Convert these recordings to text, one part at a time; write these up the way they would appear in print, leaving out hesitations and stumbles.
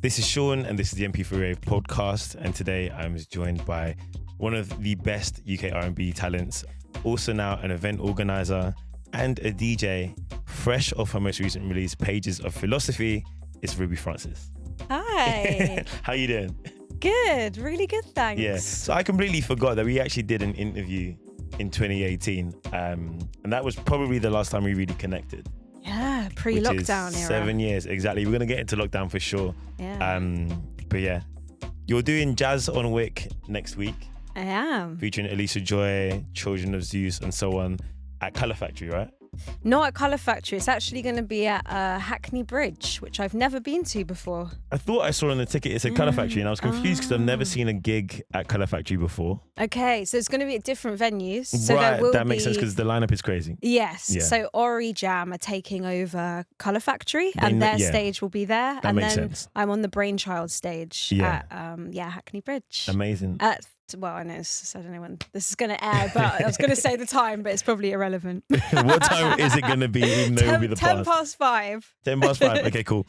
This is Seán and this is the MP3.WAV podcast, and today I'm joined by one of the best UK R&B talents, also now an event organizer and a DJ, fresh off her most recent release, Pages of Philosophy. It's Ruby Francis. Hi. How you doing? Good, really good, thanks. Yeah, so I completely forgot that we actually did an interview in 2018, and that was probably the last time we really connected. Yeah, pre-lockdown which is era. 7 years, exactly. We're going to get into lockdown for sure. Yeah. But yeah, you're doing Jazz on Wick next week. I am. Featuring Elisa Joy, Children of Zeus and so on at Colour Factory, right? Not at Colour Factory. It's actually going to be at Hackney Bridge, which I've never been to before. I thought I saw on the ticket it's at Colour Factory and I was confused because I've never seen a gig at Colour Factory before. Okay, so it's going to be at different venues. So right, there will that makes sense because the lineup is crazy. Yes, Yeah. so Ori Jam are taking over Colour Factory and their stage will be there. That and makes then sense. I'm on the Brainchild stage at Hackney Bridge. Amazing. Well, I know, I don't know when this is going to air, but I was going to say the time, but it's probably irrelevant. What time is it going to be, even though it will be the 10 past 5. 10 past 5. Okay, cool.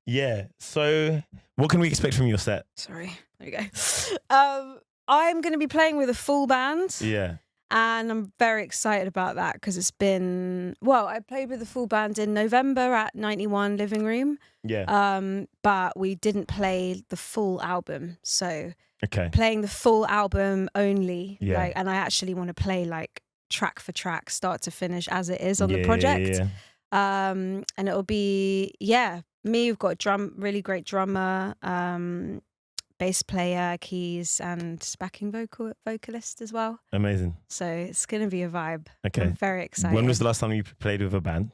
Yeah, so what can we expect from your set? Sorry, there you go. I'm going to be playing with a full band. Yeah. And I'm very excited about that because it's been, I played with the full band in November at 91 Living Room. Yeah. But we didn't play the full album. So Okay. playing the full album only. Yeah. And I actually want to play like track for track, start to finish as it is on the project. Yeah. And it'll be, me, we've got really great drummer, bass player, keys, and backing vocalist as well. Amazing. So it's going to be a vibe. Okay. I'm very excited. When was the last time you played with a band?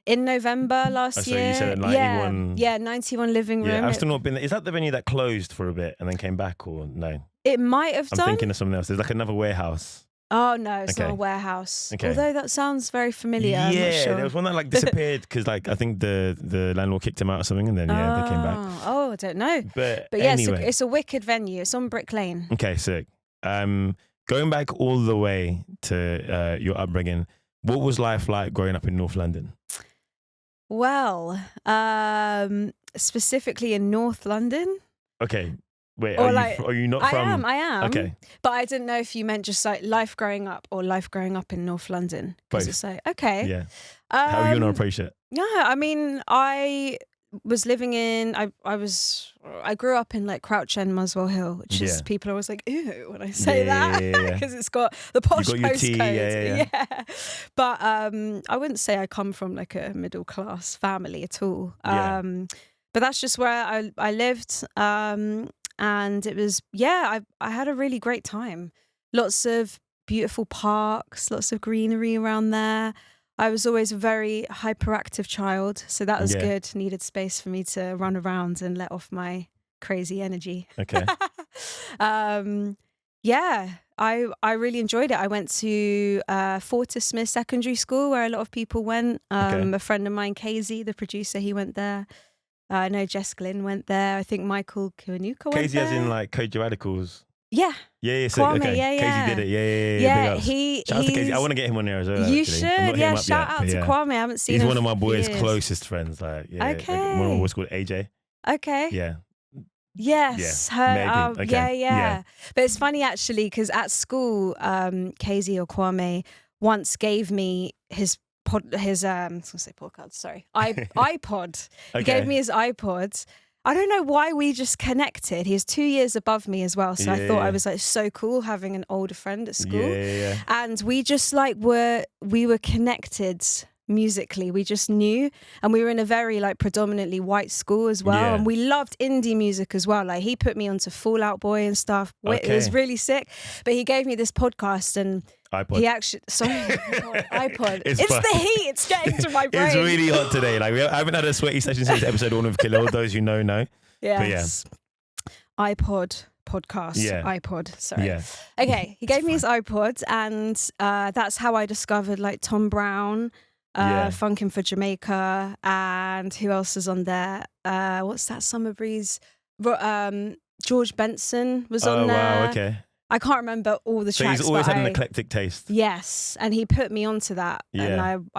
In November last year. So you said at 91. Yeah, 91 Living Room. Yeah, I've still not been there. Is that the venue that closed for a bit and then came back, or no? It might have I'm done. thinking of something else. There's like another warehouse. Oh, no, it's Okay. not a warehouse. Okay. Although that sounds very familiar. I'm not Yeah, sure. there was one that like disappeared because like I think the landlord kicked him out or something, and then they came back. Oh, I don't know. But yeah, anyway. it's a wicked venue. It's on Brick Lane. Okay, sick. Going back all the way to your upbringing, what was life like growing up in North London? Well, specifically in North London. Okay, wait, Or are you not from? I am. Okay. But I didn't know if you meant just like life growing up or life growing up in North London. Both. It's like, okay. Yeah. How are you gonna approach it? Yeah, I mean, I was living in, I grew up in like Crouch End, Muswell Hill, which is, people are always like, ew, when I say that, because it's got the posh You got your postcode. T, yeah. But I wouldn't say I come from like a middle class family at all. Yeah. But that's just where I lived. And it was, I had a really great time. Lots of beautiful parks, lots of greenery around there. I was always a very hyperactive child, so that was good. Needed space for me to run around and let off my crazy energy. Okay. I really enjoyed it. I went to Fortismith Secondary School, where a lot of people went. A friend of mine, Casey, the producer, he went there. I know Jess Glynn went there. I think Michael Kiwanuka went there. Casey as in like Code Your Radicals. Yeah. Yeah, sick. Kwame, Okay. yeah. Casey did it. Yeah, Big ups. Shout out to Casey. I want to get him on there as well. You actually. should. I'm not hit him up Shout yet, out to Kwame. I haven't seen him. He's one of my boys' for years. closest friends. Like, one of my boys called AJ. Okay. Yeah. Yes. Yeah. Maybe. Okay. Yeah. But it's funny actually because at school, Casey or Kwame once gave me his I was going to say podcast. Sorry, iPod. He gave me his iPod. I don't know why we just connected. He was 2 years above me as well, so I thought I was like so cool having an older friend at school. Yeah. And we just like we were connected musically. We just knew, and we were in a very like predominantly white school as well, and we loved indie music as well. Like he put me onto Fall Out Boy and stuff. It was really sick. But he gave me this podcast and iPod. he actually iPod. It's fine. the heat. It's getting to my brain. It's really hot today. Like I haven't had a sweaty session since episode 1 of Khalil. Those who know. Yes. But iPod podcast. Yeah. iPod. Sorry. Yeah. Okay. He gave me his iPod, and that's how I discovered like Tom Brown. Funkin' for Jamaica, and who else is on there? What's that? Summer Breeze. George Benson was on there. Oh wow, okay. I can't remember all the So tracks. he's always had an eclectic taste. Yes, and he put me onto that, and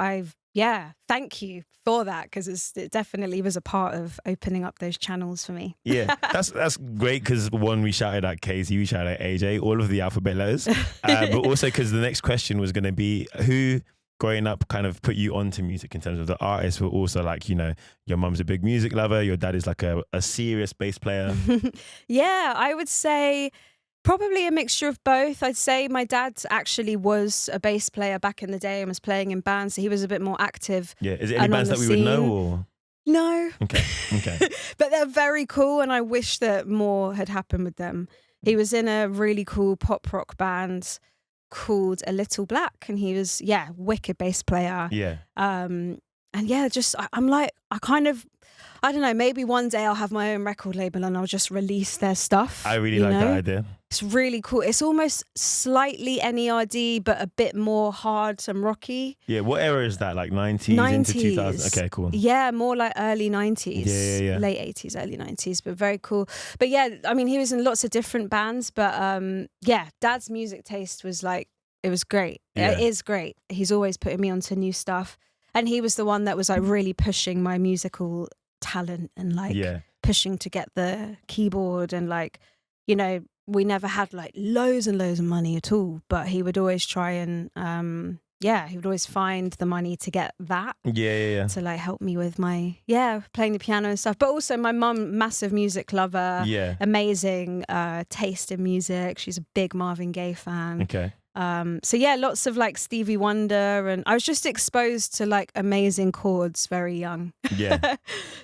yeah, thank you for that, because it definitely was a part of opening up those channels for me. Yeah, that's great, because one, we shouted at Casey, we shouted at AJ, all of the alphabet letters, but also because the next question was going to be who growing up kind of put you onto music in terms of the artist, but also like, you know, your mum's a big music lover, your dad is like a serious bass player. Yeah, I would say probably a mixture of both. I'd say my dad actually was a bass player back in the day and was playing in bands, so he was a bit more active. Yeah, is it any bands that we would know, or? No. Okay. But they're very cool, and I wish that more had happened with them. He was in a really cool pop rock band called A Little Black, and he was, yeah, wicked bass player. Yeah. And yeah, just I'm like, I don't know, maybe one day I'll have my own record label and I'll just release their stuff. I really like that idea. It's really cool. It's almost slightly NERD, but a bit more hard and rocky. Yeah, what era is that? Like 90s into 2000s? Okay, cool. Yeah, more like early 90s. Yeah. Late 80s, early 90s, but very cool. But yeah, I mean, he was in lots of different bands, but yeah, Dad's music taste was like, it was great. Yeah. It is great. He's always putting me onto new stuff. And he was the one that was like really pushing my musical talent and like pushing to get the keyboard, and like, you know, we never had like loads and loads of money at all, but he would always try and he would always find the money to get that to like help me with my playing the piano and stuff. But also my mum, massive music lover, amazing taste in music. She's a big Marvin Gaye fan. So yeah, lots of like Stevie Wonder, and I was just exposed to like amazing chords very young. Yeah.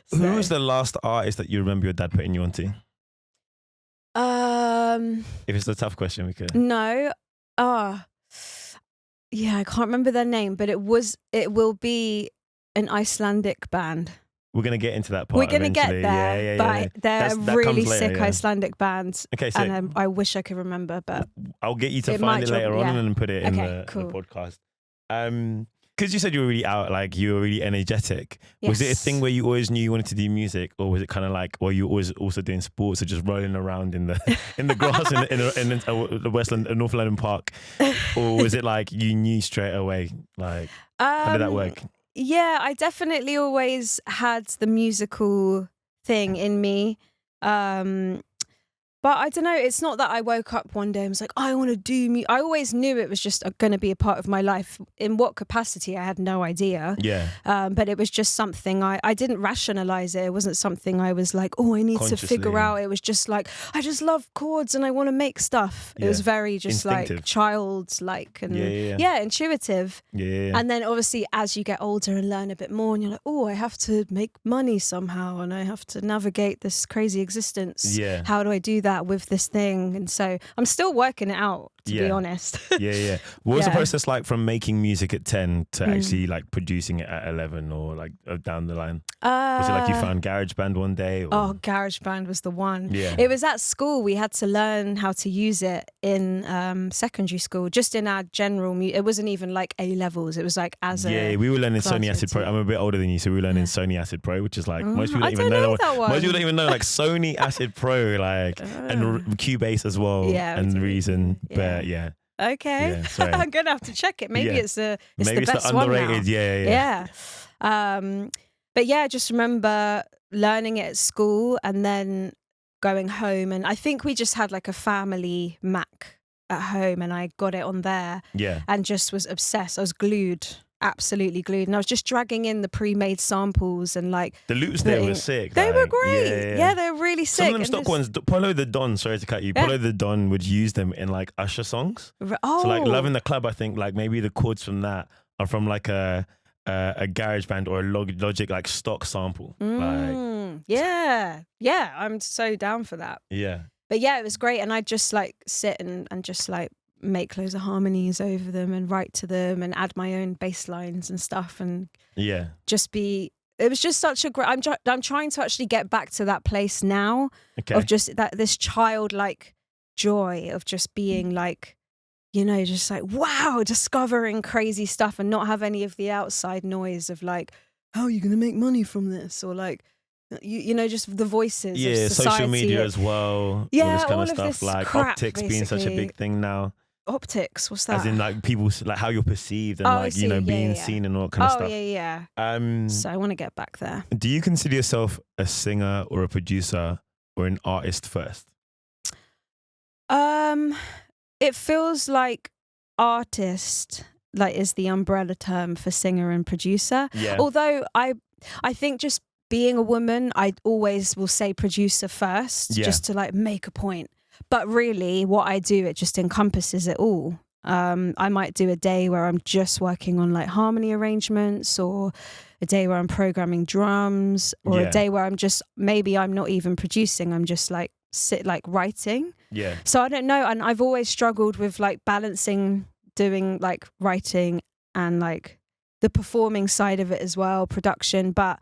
So. Who was the last artist that you remember your dad putting you onto? If it's a tough question, we could. No. Yeah, I can't remember their name, but it will be an Icelandic band. We're going to get into that part. We're going to get there, but they're really later, sick Icelandic bands. Okay, so and I wish I could remember, but I'll get you to find it later on and put it in the podcast. Because you said you were really out, like you were really energetic. Yes. Was it a thing where you always knew you wanted to do music, or was it kind of like, were you always also doing sports, or just rolling around in the grass in the Westland, North London Park, or was it like you knew straight away? Like, how did that work? Yeah, I definitely always had the musical thing in me. But I don't know, it's not that I woke up one day and was like, I want to do music. I always knew it was just going to be a part of my life. In what capacity, I had no idea. Yeah. But it was just something I didn't rationalize it. It wasn't something I was like, oh, I need to figure out. It was just like, I just love chords and I want to make stuff. It was very just like childlike and intuitive. Yeah. And then obviously as you get older and learn a bit more, and you're like, oh, I have to make money somehow and I have to navigate this crazy existence. Yeah. How do I do that with this thing? And so I'm still working it out, to be honest. Yeah. What was the process like from making music at 10 to actually like producing it at 11, or like down the line? Was it like you found GarageBand one day? Or? Oh, GarageBand was the one. Yeah. It was at school. We had to learn how to use it in secondary school, just in our general music. It wasn't even like A levels. It was like as a... Yeah, we were learning Sony Acid Pro. I'm a bit older than you, so we were learning Sony Acid Pro, which is like, most people don't even know that one. Most people don't even know like Sony Acid Pro, like, and Cubase as well, and Reason, but Okay, yeah, I'm gonna have to check it. Maybe it's the maybe best the underrated one now. Yeah. But yeah, I just remember learning it at school and then going home, and I think we just had like a family Mac at home, and I got it on there. Yeah. And just was obsessed. I was glued. Absolutely glued, and I was just dragging in the pre-made samples and like the loops there were sick. They were great. Yeah, they were really sick. Some of them stock ones. Polo the Don. Sorry to cut you. Polo the Don would use them in like Usher songs. Oh, so like Love in the Club. I think like maybe the chords from that are from like a GarageBand or a Logic like stock sample. Yeah. I'm so down for that. Yeah. But yeah, it was great, and I'd just like sit and just like make loads of harmonies over them and write to them and add my own bass lines and stuff, and just be, it was just such a great, I'm trying to actually get back to that place now of just this childlike joy of just being like, you know, just like, wow, discovering crazy stuff and not have any of the outside noise of like, how are you going to make money from this? Or like, you know, just the voices of society. Social media as well. Yeah, all this kind all of stuff, this like crap, optics basically being such a big thing now. Optics, what's that? As in like people, like how you're perceived and I like, see. being seen and all that kind of stuff. Yeah. So I want to get back there. Do you consider yourself a singer or a producer or an artist first? It feels like artist like is the umbrella term for singer and producer. Yeah. Although I think just being a woman, I always will say producer first, just to like make a point. But really, what I do, it just encompasses it all. I might do a day where I'm just working on like harmony arrangements, or a day where I'm programming drums, or a day where maybe I'm not even producing. I'm just like writing. Yeah. So I don't know. And I've always struggled with like balancing doing like writing and like the performing side of it as well, production. But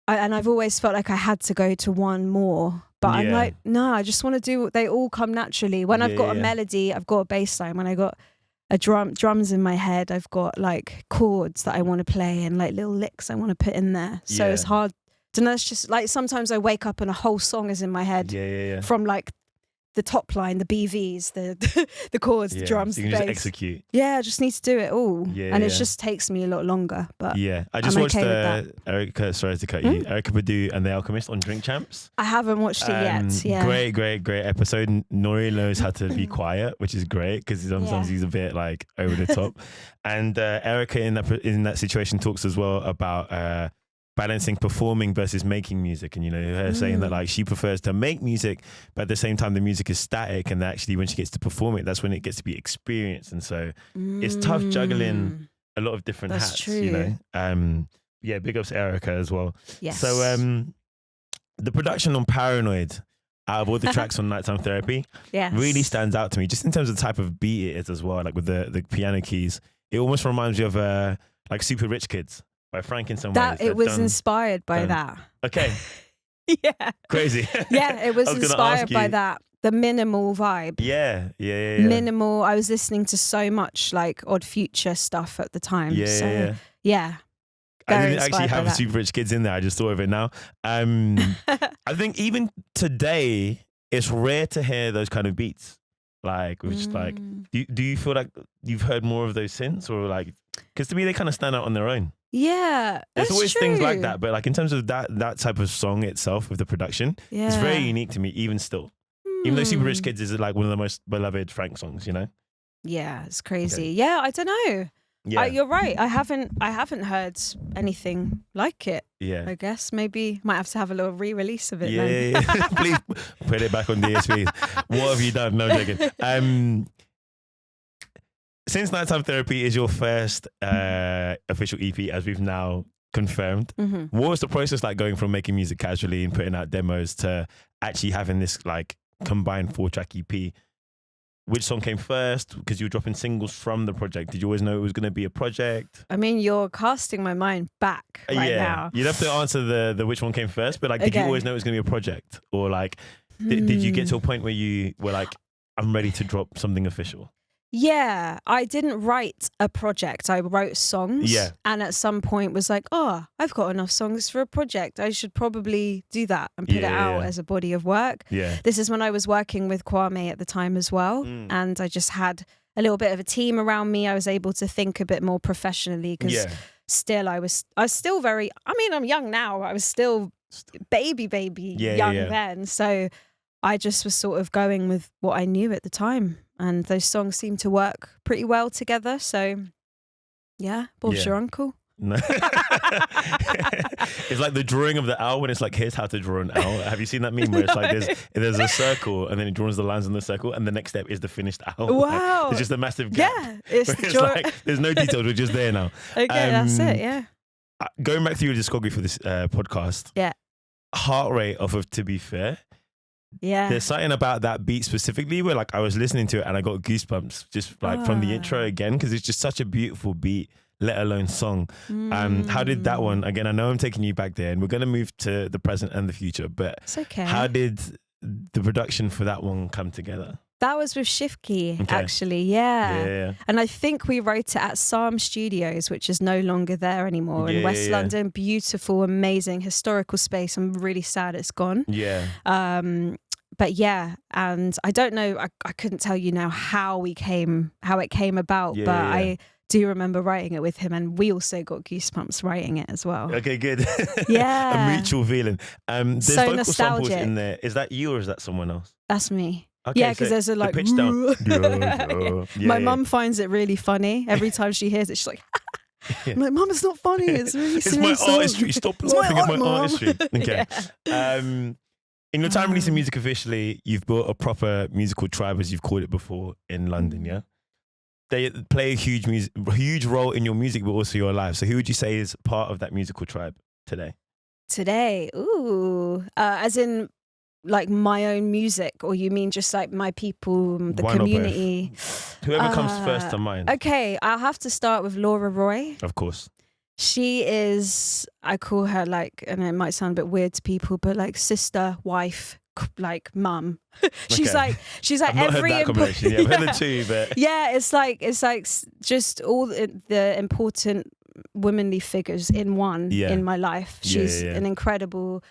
I've always felt like I had to go to one more. But I'm like, no, I just want to do, they all come naturally. When I've got a melody, I've got a bass line. When I got a drums in my head, I've got like chords that I want to play and like little licks I want to put in there. So it's hard to know. It's just like sometimes I wake up and a whole song is in my head from like the top line, the BVs, the chords, the drums, so you the can bass. just execute. Yeah, I just need to do it all. And it just takes me a lot longer. But I just I'm watched okay Erica, sorry to cut you, Erica Badu and The Alchemist on Drink Champs. I haven't watched it yet. Yeah. Great episode. Nori knows how to be quiet, which is great because sometimes he's a bit like over the top. And Erica in that situation talks as well about balancing performing versus making music, and her saying that like she prefers to make music, but at the same time the music is static, and actually when she gets to perform it, that's when it gets to be experienced. And so it's tough juggling a lot of different hats. True. Big ups to Erica as well. Yes. So the production on Paranoid, out of all the tracks on Nighttime Therapy, really stands out to me, just in terms of the type of beat it is as well, like with the piano keys. It almost reminds me of like Super Rich Kids by Frank in some ways. It was inspired by that. Okay. Yeah. Crazy. Yeah, it was inspired by that. The minimal vibe. Yeah. Minimal. I was listening to so much like Odd Future stuff at the time. Yeah. I didn't actually have Super Rich Kids in there. I just thought of it now. I think even today, it's rare to hear those kind of beats. Like, which like, do you feel like you've heard more of those since, or like, because to me they kind of stand out on their own. Yeah, there's always things like that, but like in terms of that type of song itself with the production, it's very unique to me, even still. Even though Super Rich Kids is like one of the most beloved Frank songs, Yeah, it's crazy. Okay. Yeah, I don't know. Yeah, you're right. I haven't heard anything like it. Yeah, I guess maybe might have to have a little re-release of it. Yeah. Please put it back on DSP. What have you done? No joking. Since Nighttime Therapy is your first official EP, as we've now confirmed, what was the process like going from making music casually and putting out demos to actually having this like combined 4-track EP? Which song came first? Because you were dropping singles from the project. Did you always know it was going to be a project? I mean, you're casting my mind back right now. You'd have to answer the which one came first, but like, did you always know it was going to be a project? Or like, did you get to a point where you were like, I'm ready to drop something official? Yeah, I didn't write a project. I wrote songs. Yeah. And at some point was like, I've got enough songs for a project. I should probably do that and put it out as a body of work. Yeah. This is when I was working with Kwame at the time as well. And I just had a little bit of a team around me. I was able to think a bit more professionally because still I was still very, I mean, I'm young now. I was still baby young then. So I just was sort of going with what I knew at the time. And those songs seem to work pretty well together. So, yeah, Bob's your uncle. No. It's like the drawing of the owl when it's like, here's how to draw an owl. Have you seen that meme where it's like there's a circle and then it draws the lines on the circle and the next step is the finished owl? Wow. It's just a massive gap. Yeah. It's like, there's no details, we're just there now. Okay, that's it, yeah. Going back through your discography for this podcast. Yeah. Heart rate off of To Be Fair. Yeah. There's something about that beat specifically where like I was listening to it and I got goosebumps just like from the intro again, because it's just such a beautiful beat, let alone song. How did that one, again, I know I'm taking you back there and we're going to move to the present and the future, but it's okay. How did the production for that one come together? That was with Shifky, actually, yeah. And I think we wrote it at Psalm Studios, which is no longer there anymore, in West London. Beautiful, amazing, historical space. I'm really sad it's gone. Yeah. But yeah, and I don't know, I couldn't tell you now how it came about, but I do remember writing it with him, and we also got goosebumps writing it as well. Okay, good. Yeah. A mutual feeling. There's So vocal nostalgic. samples in there. Is that you or is that someone else? That's me. Okay, yeah, because so there's a like the pitch down. My mum finds it really funny. Every time she hears it, she's like, I'm like, Mum, it's not funny. It's really It's serious. my artistry. Stop laughing at my Mum. artistry. Okay. In your time releasing music officially, you've built a proper musical tribe, as you've called it before, in London, yeah? They play a huge role in your music, but also your life. So who would you say is part of that musical tribe today? Today? Ooh. As in like my own music, or you mean just like my people, the Why not community? Whoever comes first to mind. Okay, I'll have to start with Laura Roy. Of course. She is, I call her like, and it might sound a bit weird to people, but like sister, wife, like mum. She's like I've not every heard that combination. Yeah, I've heard the two, but yeah, it's like just all the important womanly figures in one in my life. She's an incredible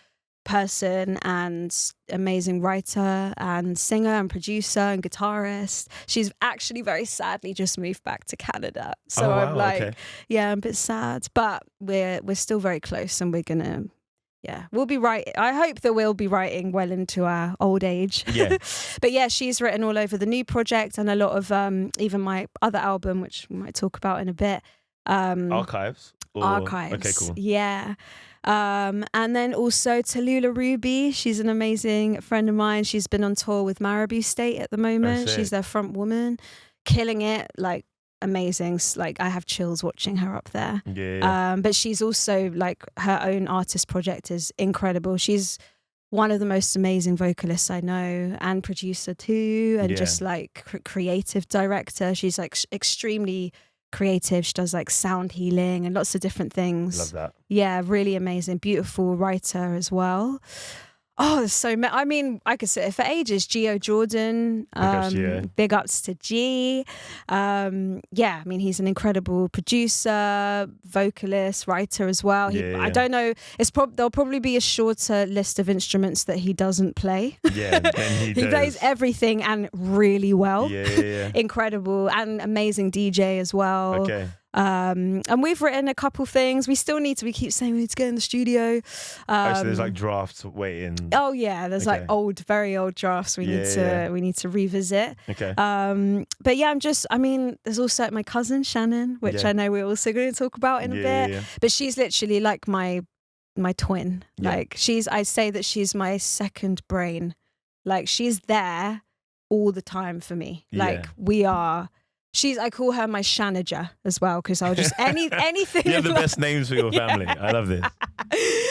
person and amazing writer and singer and producer and guitarist. She's actually very sadly just moved back to Canada, so I'm like, yeah, I'm a bit sad, but we're still very close, and we're gonna, we'll be right. I hope that we'll be writing well into our old age. Yeah. But yeah, she's written all over the new project and a lot of even my other album, which we might talk about in a bit. Archives. Archives. Okay, cool. Yeah. And then also Tallulah Ruby. She's an amazing friend of mine. She's been on tour with Marabou State at the moment. She's their front woman, killing it, like amazing. Like I have chills watching her up there. Yeah. But she's also like her own artist project is incredible. She's one of the most amazing vocalists I know, and producer too, and just like creative director. She's like extremely creative. She does like sound healing and lots of different things. Love that. Yeah, really amazing. Beautiful writer as well. Oh, there's so many. I mean, I could sit here for ages. Gio Jordan, big ups to G. I mean, he's an incredible producer, vocalist, writer as well. I don't know. There'll probably be a shorter list of instruments that he doesn't play. Yeah, and he plays everything and really well. Yeah. Incredible and amazing DJ as well. Okay. And we've written a couple things. We keep saying we need to get in the studio. So there's like drafts waiting. Oh yeah, there's like very old drafts we need to revisit. Okay. But yeah, there's also my cousin Shannon, which I know we're also going to talk about in a bit. Yeah. But she's literally like my twin. Yeah. Like I say that she's my second brain. Like she's there all the time for me. Like we are. I call her my Shanager as well, because I'll just anything. You have the best names for your family. I love this.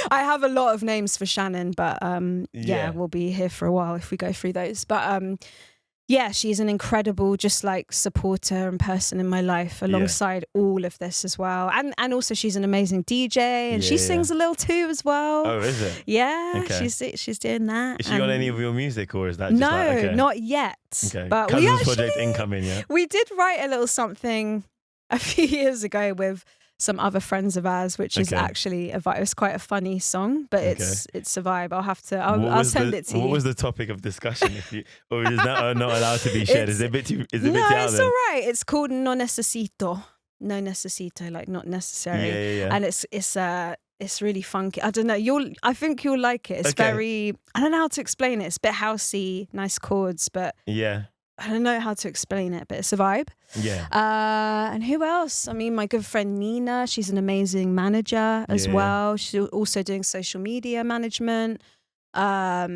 I have a lot of names for Shannon, but we'll be here for a while if we go through those. But she's an incredible just like supporter and person in my life alongside all of this as well. And also she's an amazing DJ and she sings a little too as well. Oh, is it? Yeah, okay. She's doing that. Is she on any of your music, or is that just not yet. Okay. But Cousins project incoming, yeah? We did write a little something a few years ago with some other friends of ours, which is actually a vibe. It's quite a funny song, but it's a vibe. I'll send it to you. What was the topic of discussion? Or is that not allowed to be shared? Is it a bit too? Is it a bit too out it's all right. It's called No Necesito. No necesito, like not necessary. Yeah. And it's really funky. I don't know. I think you'll like it. It's very. I don't know how to explain it. It's a bit housey, nice chords, but I don't know how to explain it, but it's a vibe. Yeah. And who else? I mean, my good friend Nina, she's an amazing manager as well. She's also doing social media management. I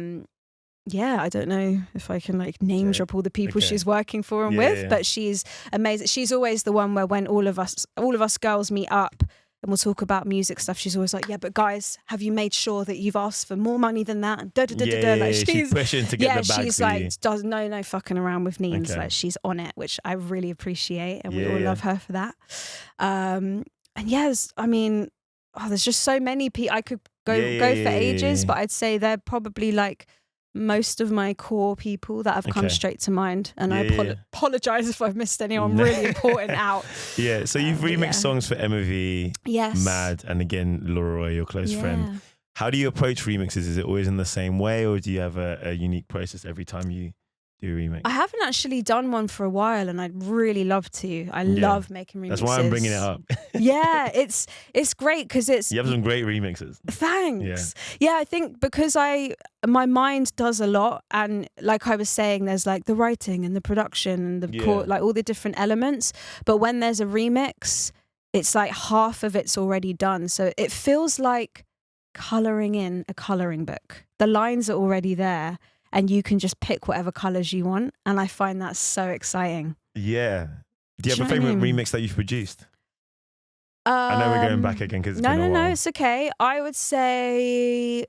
don't know if I can like name drop all the people she's working for and with, but she's amazing. She's always the one where when all of us girls meet up and we'll talk about music stuff, she's always like, yeah, but guys, have you made sure that you've asked for more money than that? And like she's pushing to get the bag. She's like, does no fucking around with Neens. Okay. Like she's on it, which I really appreciate, and we all love her for that. And yes, I mean, there's just so many people. I could go for ages, but I'd say they're probably like most of my core people that have come straight to mind, and I apologize if I've missed anyone really important out. So you've remixed songs for MOV, Mad, and again Laura Roy, your close friend. How do you approach remixes? Is it always in the same way, or do you have a unique process every time you do a remix? I haven't actually done one for a while, and I'd really love to. I love making remixes. That's why I'm bringing it up. Yeah, it's great because it's... You have some great remixes. Thanks. Yeah, I think because my mind does a lot, and like I was saying, there's like the writing and the production and the like all the different elements. But when there's a remix, it's like half of it's already done. So it feels like colouring in a colouring book. The lines are already there, and you can just pick whatever colours you want. And I find that so exciting. Yeah. Do you have a favourite remix that you've produced? I know we're going back again because it's been a while. No, it's okay. I would say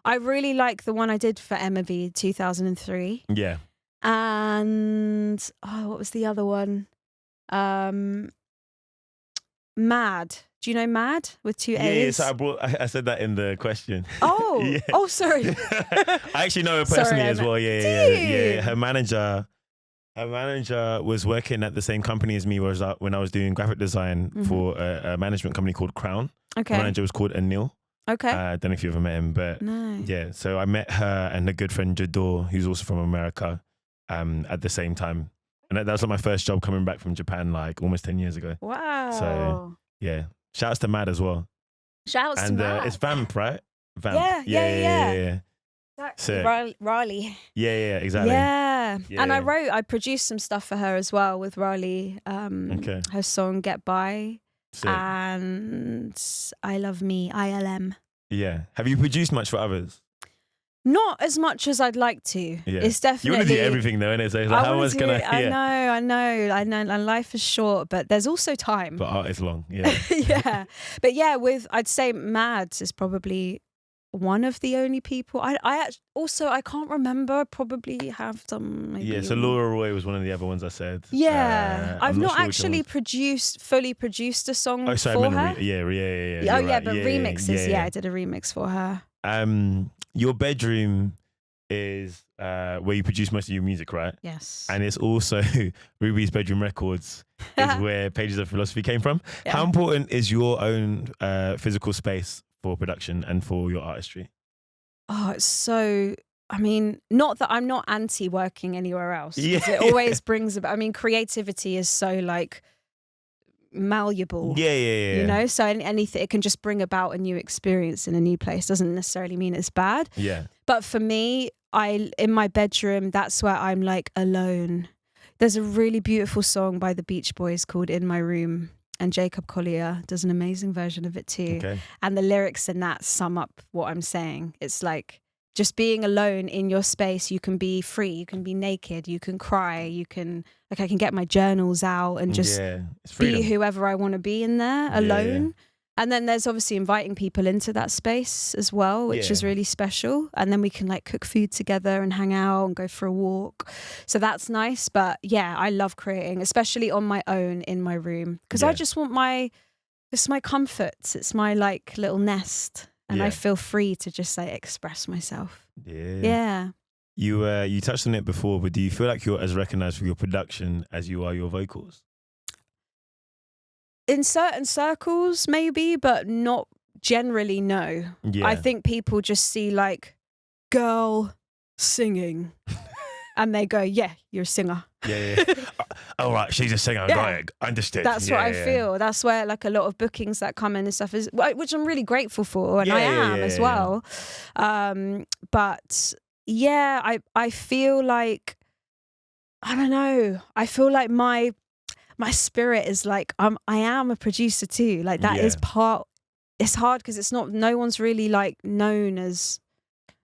I really like the one I did for Emma V 2003. Yeah. And what was the other one? Mad. Do you know Mad with 2 A's? Yeah, so I said that in the question. Oh, yeah. Oh, sorry. I actually know her personally as well. Yeah. Her manager was working at the same company as me when I was doing graphic design for a management company called Crown. Okay. The manager was called Anil. Okay. I don't know if you ever met him, but yeah. So I met her and her good friend Jador, who's also from America, at the same time. And that was like my first job coming back from Japan, like almost 10 years ago. Wow. So yeah. Shouts to Mad as well. Shouts to Mad. It's Vamp, right? Vamp. Yeah. Exactly. Riley. Yeah, exactly. Yeah. And I produced some stuff for her as well with Riley. Her song Get By. Sick. And I Love Me, ILM. Yeah. Have you produced much for others? Not as much as I'd like to. Yeah. It's definitely... You want to do everything though, innit? So it's like, how much can I... Yeah. I know. And life is short, but there's also time. But art is long, yeah. Yeah. But yeah, I'd say Mads is probably one of the only people. I can't remember. Probably have some... Maybe. Yeah, so Laura Roy was one of the other ones I said. Yeah. I've not actually fully produced a song for her. Yeah. But remixes. Yeah, I did a remix for her. Your bedroom is where you produce most of your music, right? Yes. And it's also Ruby's Bedroom Records is where Pages of Philosophy came from. Yeah. How important is your own physical space for production and for your artistry? Oh, it's so... I mean, not that I'm not anti-working anywhere else. Yeah. It always brings about... I mean, creativity is so like... malleable. Yeah. You know, so anything, it can just bring about a new experience in a new place. Doesn't necessarily mean it's bad. Yeah. But for me, in my bedroom, that's where I'm like alone. There's a really beautiful song by the Beach Boys called In My Room, and Jacob Collier does an amazing version of it too. Okay. And the lyrics in that sum up what I'm saying. It's like just being alone in your space. You can be free, you can be naked, you can cry, you can, like, I can get my journals out and just be whoever I want to be in there alone. Yeah. And then there's obviously inviting people into that space as well, which is really special. And then we can like cook food together and hang out and go for a walk. So that's nice. But yeah, I love creating, especially on my own in my room, because I just want it's my comforts. It's my like little nest. And I feel free to just like express myself. Yeah. You touched on it before, but do you feel like you're as recognized for your production as you are your vocals? In certain circles, maybe, but not generally, no. Yeah. I think people just see like girl singing and they go, yeah, you're a singer. Yeah. Oh, right, she's a singer. Got it. Understood. That's what I feel. That's where like a lot of bookings that come in and stuff is, which I'm really grateful for, and I am as well. But yeah, I feel like, I don't know. I feel like my spirit is like, I am a producer too. Like that is part. It's hard because it's not. No one's really like known as.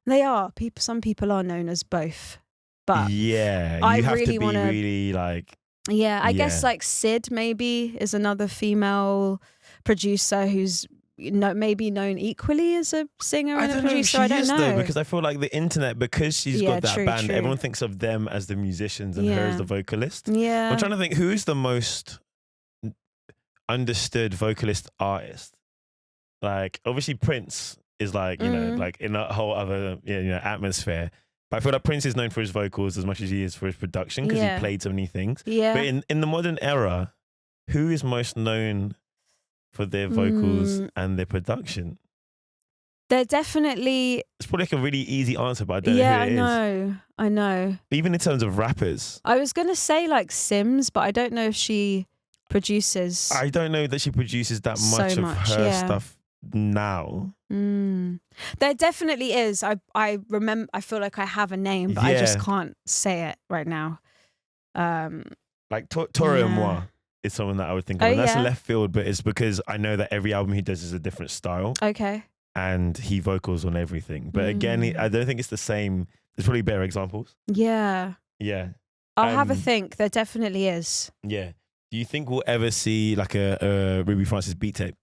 They are people. Some people are known as both. But yeah, I have really to be really like. Yeah, I guess like Sid maybe is another female producer who's maybe known equally as a singer and a producer. I don't know. Though, because I feel like the internet, because she's got that band, everyone thinks of them as the musicians and her as the vocalist. Yeah, I'm trying to think who's the most understood vocalist artist. Like obviously Prince is like you know like in a whole other atmosphere. But I feel like Prince is known for his vocals as much as he is for his production because he played so many things. Yeah. But in the modern era, who is most known for their vocals and their production? They're definitely. It's probably like a really easy answer, but I don't know who it is. I know. Even in terms of rappers. I was going to say like Sims, but I don't know if she produces. I don't know that she produces that much of her stuff now. There definitely is. I remember. I feel like I have a name, but I just can't say it right now. Like Toro and Moi is someone that I would think of. And that's left field, but it's because I know that every album he does is a different style. Okay. And he vocals on everything. But again, I don't think it's the same. There's probably better examples. Yeah. Yeah. I'll have a think. There definitely is. Yeah. Do you think we'll ever see like a Ruby Francis beat tape?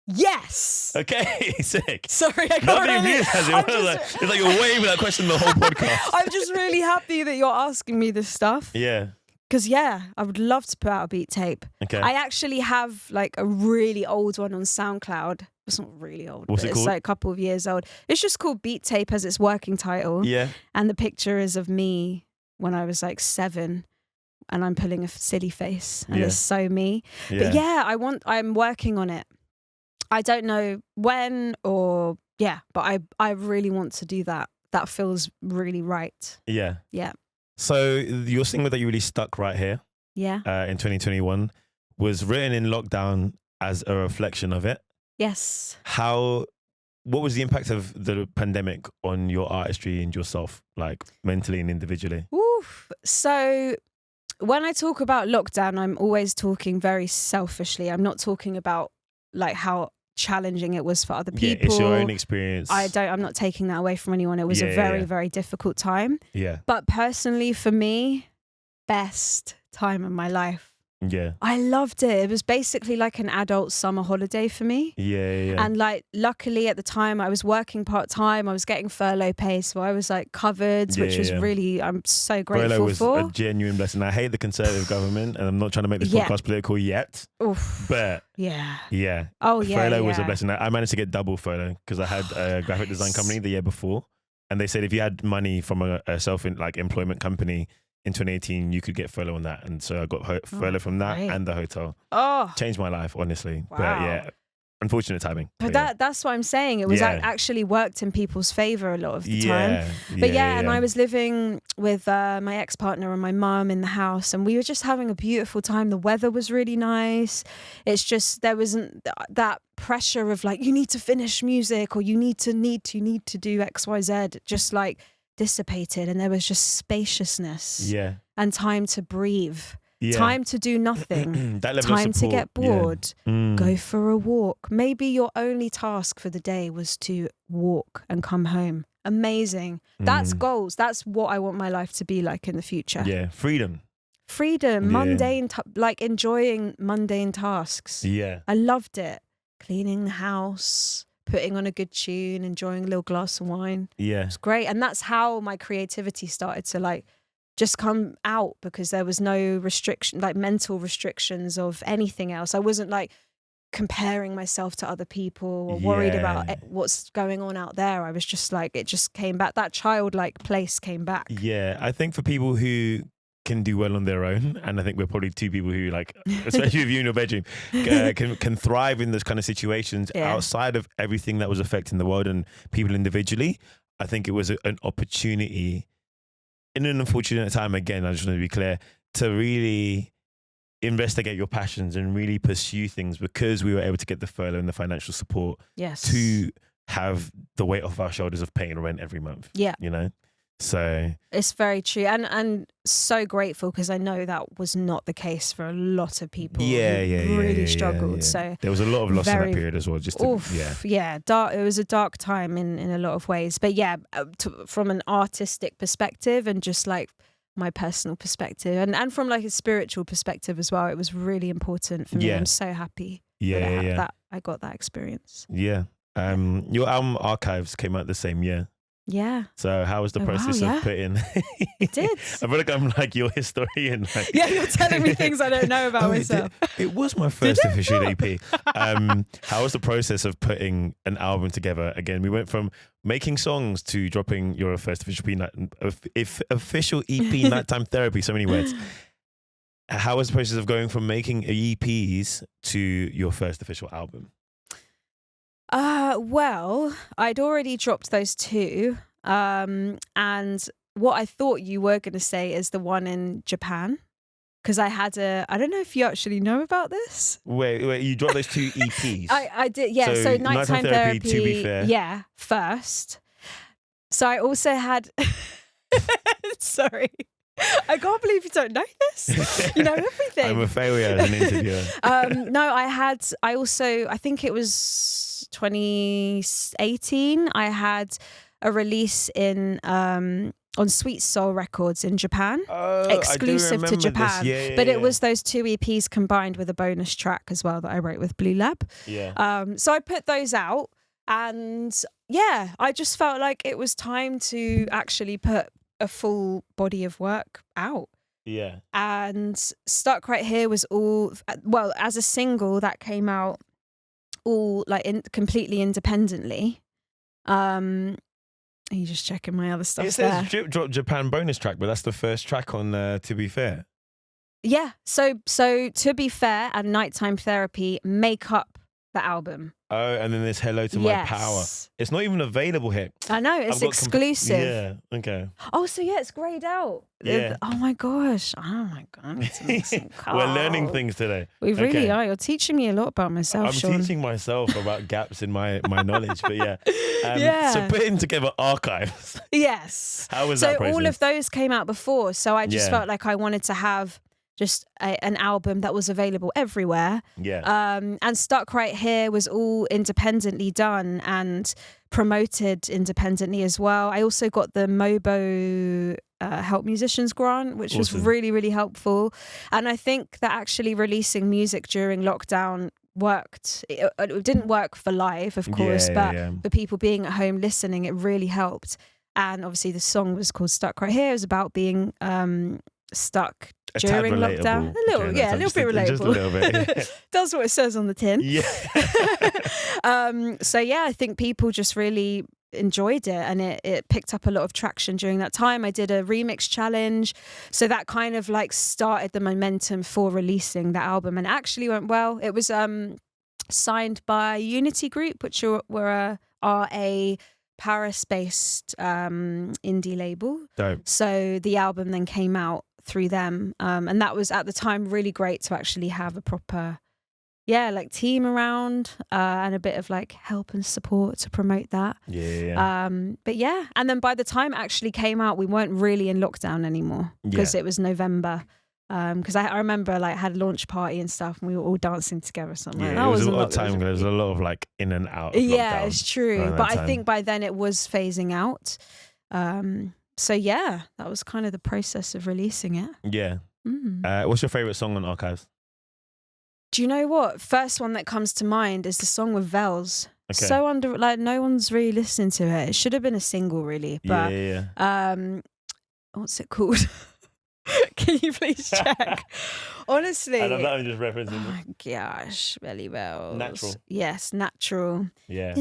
Yes. Okay, sick. Sorry, I can't Nobody really. It's like you're waiting for that question the whole podcast. I'm just really happy that you're asking me this stuff. Yeah. Because I would love to put out a beat tape. Okay. I actually have like a really old one on SoundCloud. It's not really old. What's it called? It's like a couple of years old. It's just called Beat Tape as its working title. Yeah. And the picture is of me when I was like 7. And I'm pulling a silly face. And it's so me. Yeah. But I'm working on it. I don't know when but I really want to do that. That feels really right. Yeah. Yeah. So your single that you really stuck right here in 2021 was written in lockdown as a reflection of it. Yes. What was the impact of the pandemic on your artistry and yourself, like mentally and individually? Oof. So when I talk about lockdown, I'm always talking very selfishly. I'm not talking about like how challenging it was for other people. Yeah, it's your own experience. I'm not taking that away from anyone. It was a very, very difficult time. Yeah. But personally, for me, best time of my life. Yeah. I loved it. It was basically like an adult summer holiday for me. Yeah. And like, luckily at the time I was working part-time. I was getting furlough pay. So I was like covered, which was really, I'm so grateful furlough was for. a genuine blessing. I hate the Conservative government and I'm not trying to make this podcast political yet. Oof. But yeah. Furlough was a blessing. I managed to get double furlough because I had a graphic design company the year before. And they said if you had money from a employment company in 2018, you could get furlough on that. And so I got furlough from that and the hotel. Changed my life, honestly. Wow. But yeah, unfortunate timing. But that's what I'm saying. It was actually worked in people's favor a lot of the time. But and I was living with my ex-partner and my mum in the house, and we were just having a beautiful time. The weather was really nice. It's just there wasn't that pressure of like, you need to finish music or you need to do XYZ. Just like dissipated, and there was just spaciousness and time to breathe, time to do nothing, that level time of to support, get bored, go for a walk. Maybe your only task for the day was to walk and come home. Amazing. That's goals. That's what I want my life to be like in the future. Freedom, mundane, like enjoying mundane tasks. I loved it. Cleaning the house, putting on a good tune, enjoying a little glass of wine. Yeah. It's great. And that's how my creativity started to like just come out, because there was no restriction, like mental restrictions of anything else. I wasn't like comparing myself to other people or worried about what's going on out there. I was just like, it just came back. That childlike place came back. Yeah. I think for people who can do well on their own, and I think we're probably two people who, like, especially with you in your bedroom, can thrive in those kind of situations outside of everything that was affecting the world and people individually. I think it was an opportunity in an unfortunate time, again, I just want to be clear, to really investigate your passions and really pursue things, because we were able to get the furlough and the financial support to have the weight off our shoulders of paying rent every month. Yeah. You know? So it's very true, and so grateful, because I know that was not the case for a lot of people. Who really struggled. So there was a lot of loss in that period as well. Dark. It was a dark time in a lot of ways. But from an artistic perspective and just like my personal perspective, and from like a spiritual perspective as well, it was really important for me. I'm so happy that I got that experience. Your album Archives came out the same year. Yeah. So how was the process of putting? It did. I feel like I'm like your historian. Like, you're telling me things I don't know about myself. It was my first official EP. How was the process of putting an album together? Again, we went from making songs to dropping your first official EP, Nighttime Therapy. So many words. How was the process of going from making EPs to your first official album? Well, I'd already dropped those two. And what I thought you were going to say is the one in Japan. Because I don't know if you actually know about this. Wait, you dropped those two EPs? I did, yeah. So Nighttime Therapy, To Be Fair. Yeah, first. So I also had, sorry. I can't believe you don't know this. You know everything. I'm a failure as an interviewer. No, I think it was 2018. I had a release on Sweet Soul Records in Japan, exclusive to Japan. But it was those two EPs combined with a bonus track as well that I wrote with Blue Lab. Yeah. So I put those out, and yeah, I just felt like it was time to actually put a full body of work out. Yeah. And Stuck Right Here was all, well, as a single that came out all like completely independently. Are you just checking my other stuff? It says Drip Drop Japan bonus track, but that's the first track on To Be Fair. Yeah. So To Be Fair and Nighttime Therapy make up the album. Oh, and then there's Hello to My Power. It's not even available here. I know, it's exclusive. Yeah, okay. Oh, so yeah, it's greyed out. Yeah. Oh my gosh. I need to make some We're learning things today. We really are. You're teaching me a lot about myself, I'm Seán. teaching myself about gaps in my knowledge, but yeah. Yeah. So putting together archives. Yes. How was that process? So all of those came out before, so I just felt like I wanted to have just an album that was available everywhere. Yeah. And Stuck Right Here was all independently done and promoted independently as well. I also got the Mobo Help Musicians grant, which was really, really helpful. And I think that actually releasing music during lockdown worked. It didn't work for live, of course, but for people being at home listening, it really helped. And obviously the song was called Stuck Right Here. It was about being stuck during lockdown. A little bit relatable. Just a little bit. Does what it says on the tin. Yeah. So yeah, I think people just really enjoyed it, and it picked up a lot of traction during that time. I did a remix challenge, so that kind of like started the momentum for releasing the album, and it actually went well. It was signed by Unity Group, which are a Paris-based indie label. Dope. So the album then came out through them, and that was at the time really great to actually have a proper like team around and a bit of like help and support to promote that. But yeah, and then by the time it actually came out, we weren't really in lockdown anymore because it was November. Because I remember like had a launch party and stuff, and we were all dancing together. Somewhere. Yeah, it was a lot of time. There was a lot of like in and out. Of yeah, it's true. But I think by then it was phasing out. So yeah, that was kind of the process of releasing it. Yeah. What's your favorite song on Archives? Do you know what? First one that comes to mind is the song with Vels. Okay. So like no one's really listening to it. It should have been a single, really. But what's it called? Can you please check? Honestly, I love that I'm just referencing. Oh my gosh, Belly Bells. Natural. Yes, Natural. Yeah.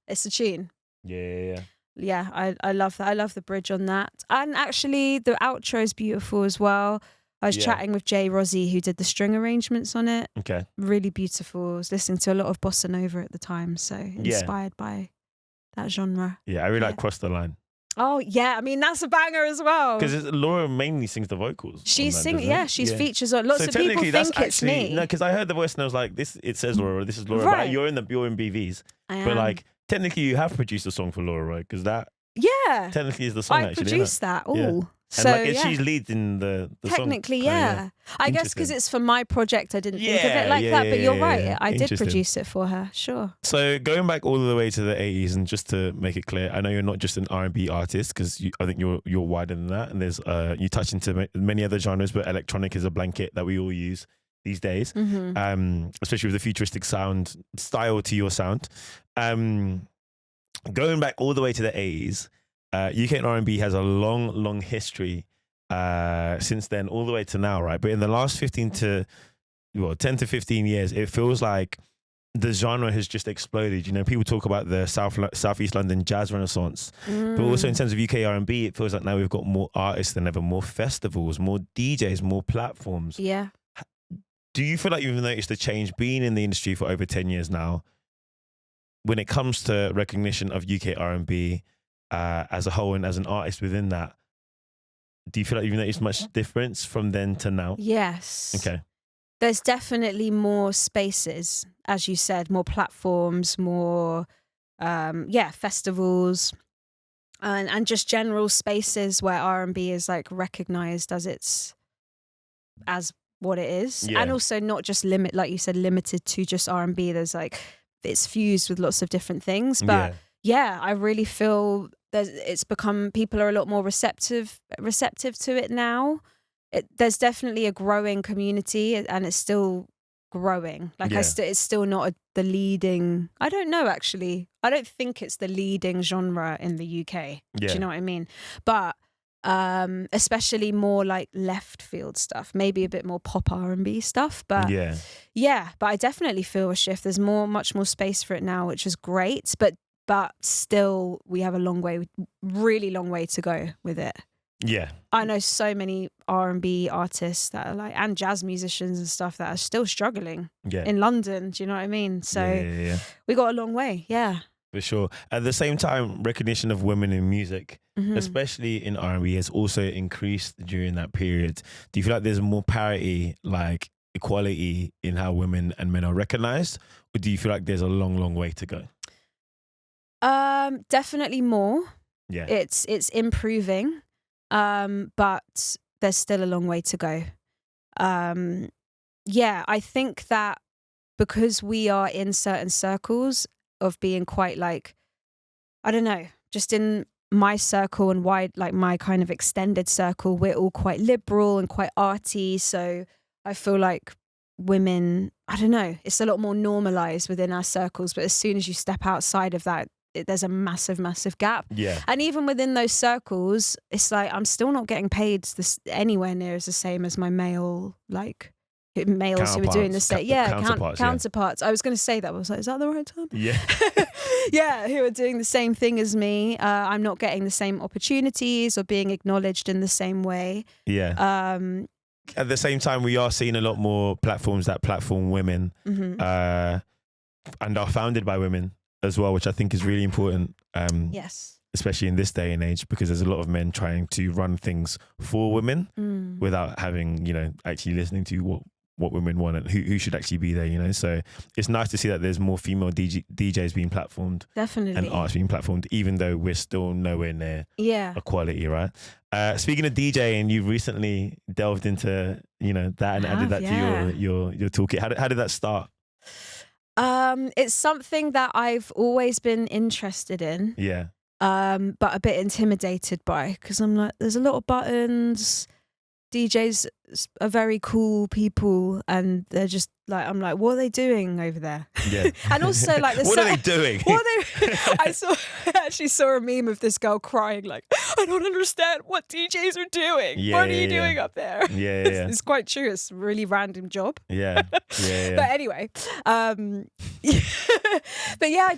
It's a tune. Yeah. Yeah, I love that. I love the bridge on that. And actually, the outro is beautiful as well. I was chatting with Jay Rossi, who did the string arrangements on it. Okay. Really beautiful. I was listening to a lot of bossa nova at the time, so inspired by that genre. Yeah, I really like Cross the Line. Oh yeah, I mean that's a banger as well. Because Laura mainly sings the vocals. She's singing, she's features on. Lots of people think it's me. No, because I heard the voice and I was like, "This." It says Laura. This is Laura. Right. But you're in BVs. I am. But like, technically, you have produced a song for Laura, right? Because that technically is the song. I produced that all. Yeah. So and like, she's leading the technically, song. yeah. I guess because it's for my project, I didn't think of it like that. But you're right. I did produce it for her. Sure. So going back all the way to the 80s, and just to make it clear, I know you're not just an R&B artist, because I think you're wider than that. And there's you touch into many other genres, but electronic is a blanket that we all use these days, especially with the futuristic style to your sound. Going back all the way to the 80s. UK R&B has a long history since then, all the way to now, right? But in the last 10 to 15 years, it feels like the genre has just exploded. You know, people talk about the Southeast London jazz renaissance, but also in terms of UK R&B, it feels like now we've got more artists than ever, more festivals, more DJs, more platforms. Yeah. Do you feel like you've noticed a change being in the industry for over 10 years now? when it comes to recognition of UK R&B as a whole and as an artist within that, do you feel like you've noticed much difference from then to now? Yes. Okay. There's definitely more spaces, as you said, more platforms, more festivals, and just general spaces where R&B is like recognized as what it is. Yeah. And also not just like you said, limited to just R&B. There's like, it's fused with lots of different things. But yeah, I really feel it's become, people are a lot more receptive to it now. There's definitely a growing community, and it's still growing. Like it's still not the leading. I don't know, actually. I don't think it's the leading genre in the UK. Do you know what I mean? But especially more like left field stuff, maybe a bit more pop R&B stuff. But but I definitely feel a shift. There's much more space for it now, which is great. But still, we have a really long way to go with it. Yeah. I know so many R&B artists that are like, and jazz musicians and stuff that are still struggling in London. Do you know what I mean? So we got a long way. Yeah. For sure. At the same time, recognition of women in music, especially in R&B, has also increased during that period. Do you feel like there's more parity, like equality in how women and men are recognized? Or do you feel like there's a long, long way to go? Definitely more. Yeah. It's improving. But there's still a long way to go. I think that because we are in certain circles of being quite like, I don't know, just in my circle and wide, like my kind of extended circle, we're all quite liberal and quite arty. So I feel like women, I don't know, it's a lot more normalized within our circles. But as soon as you step outside of that, there's a massive gap. Yeah. And even within those circles, it's like I'm still not getting paid anywhere near as the same as my males who were doing the same. Counterparts. I was going to say that. I was like, is that the right term? Yeah. Yeah, who are doing the same thing as me. I'm not getting the same opportunities or being acknowledged in the same way. Yeah. At the same time, we are seeing a lot more platforms that platform women and are founded by women as well, which I think is really important. Yes. Especially in this day and age, because there's a lot of men trying to run things for women without having, actually listening to what women want and who should actually be there, So it's nice to see that there's more female DJs being platformed. Definitely. And artists being platformed, even though we're still nowhere near equality, right? Speaking of DJing, you've recently delved into, that and added that to your toolkit. How did that start? It's something that I've always been interested in. Yeah. But a bit intimidated by, because I'm like, there's a lot of buttons. DJs are very cool people, and they're just like, I'm like, what are they doing over there? Yeah. And also like, what are they doing? I actually saw a meme of this girl crying like, I don't understand what DJs are doing. What are you doing up there? Yeah. It's quite true. It's a really random job. Yeah. But anyway, but yeah,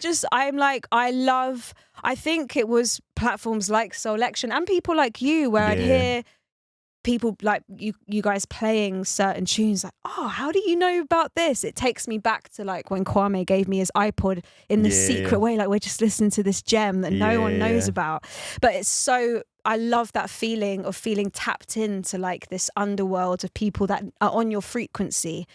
I think it was platforms like Soulection and people like you where I'd hear people like you guys playing certain tunes, like, oh, how do you know about this? It takes me back to like when Kwame gave me his iPod in the secret way, like we're just listening to this gem that no one knows about. But it's so, I love that feeling of feeling tapped into like this underworld of people that are on your frequency,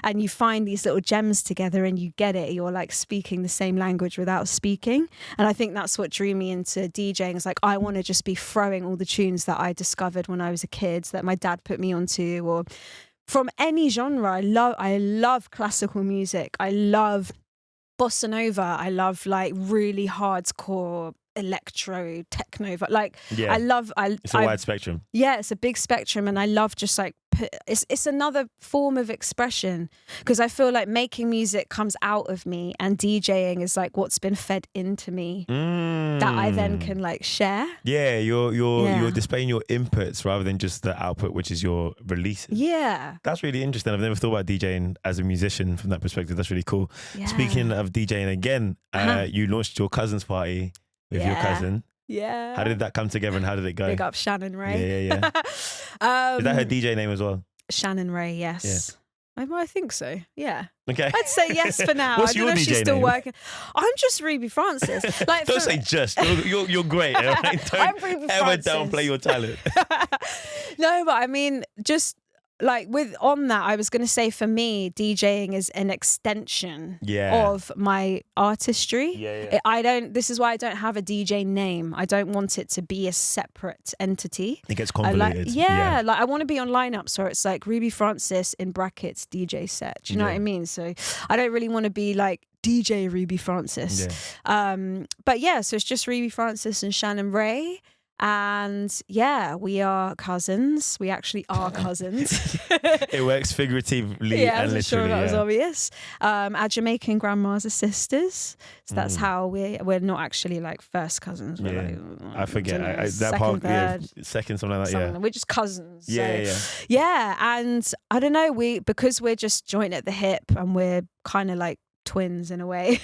and you find these little gems together and you get it. You're like speaking the same language without speaking. And I think that's what drew me into DJing. It's like, I want to just be throwing all the tunes that I discovered when I was a kid, that my dad put me onto, or from any genre. I love classical music. I love bossa nova. I love like really hardcore electro, techno, but like it's a wide spectrum. Yeah, it's a big spectrum, and I love just like it's another form of expression, because I feel like making music comes out of me, and DJing is like what's been fed into me that I then can like share. Yeah, you're displaying your inputs rather than just the output, which is your releases. Yeah, that's really interesting. I've never thought about DJing as a musician from that perspective. That's really cool. Yeah. Speaking of DJing again, you launched your cousin's party with your cousin. Yeah. How did that come together and how did it go? Big up Shannon Ray. Yeah. Is that her DJ name as well? Shannon Ray, yes. I think so. Yeah. Okay. I'd say yes for now. What's I don't your know if DJ she's still name? working. I'm just Ruby Francis. Like, Don't say just. You're great. All right? Don't I'm Ruby ever Francis. downplay your talent. No, but I mean, just like on that, I was going to say for me, DJing is an extension of my artistry. This is why I don't have a DJ name. I don't want it to be a separate entity. It gets convoluted. Like I want to be on lineups where it's like Ruby Francis in brackets DJ set. Do you know what I mean? So I don't really want to be like DJ Ruby Francis. But yeah, so it's just Ruby Francis and Shannon Ray. And yeah, we are cousins. We actually are cousins. It works figuratively and literally. Sure that was obvious. Our Jamaican grandmas are sisters, so that's how we're not actually like first cousins. We're like, I forget that second, part. Third, second, something like that. We're just cousins. Yeah. And I don't know. Because we're just joint at the hip, and we're kind of like twins in a way,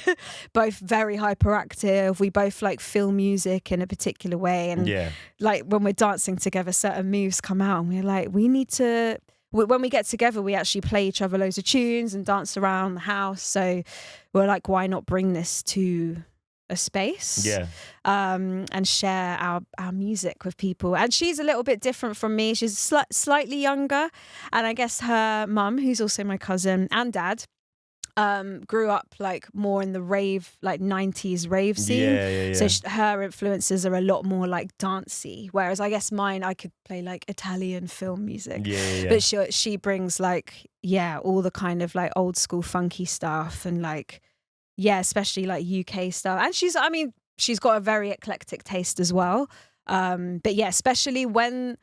both very hyperactive. We both like feel music in a particular way, and like when we're dancing together, certain moves come out, and we're like, we need to. When we get together, we actually play each other loads of tunes and dance around the house. So we're like, why not bring this to a space? And share our music with people. And she's a little bit different from me. She's slightly younger, and I guess her mum, who's also my cousin, and dad, grew up like more in the rave, like 90s rave scene. So her influences are a lot more like dancey, whereas I guess mine, I could play like Italian film music. But she brings like all the kind of like old school funky stuff, and like especially like UK stuff. And she's got a very eclectic taste as well. But yeah, especially when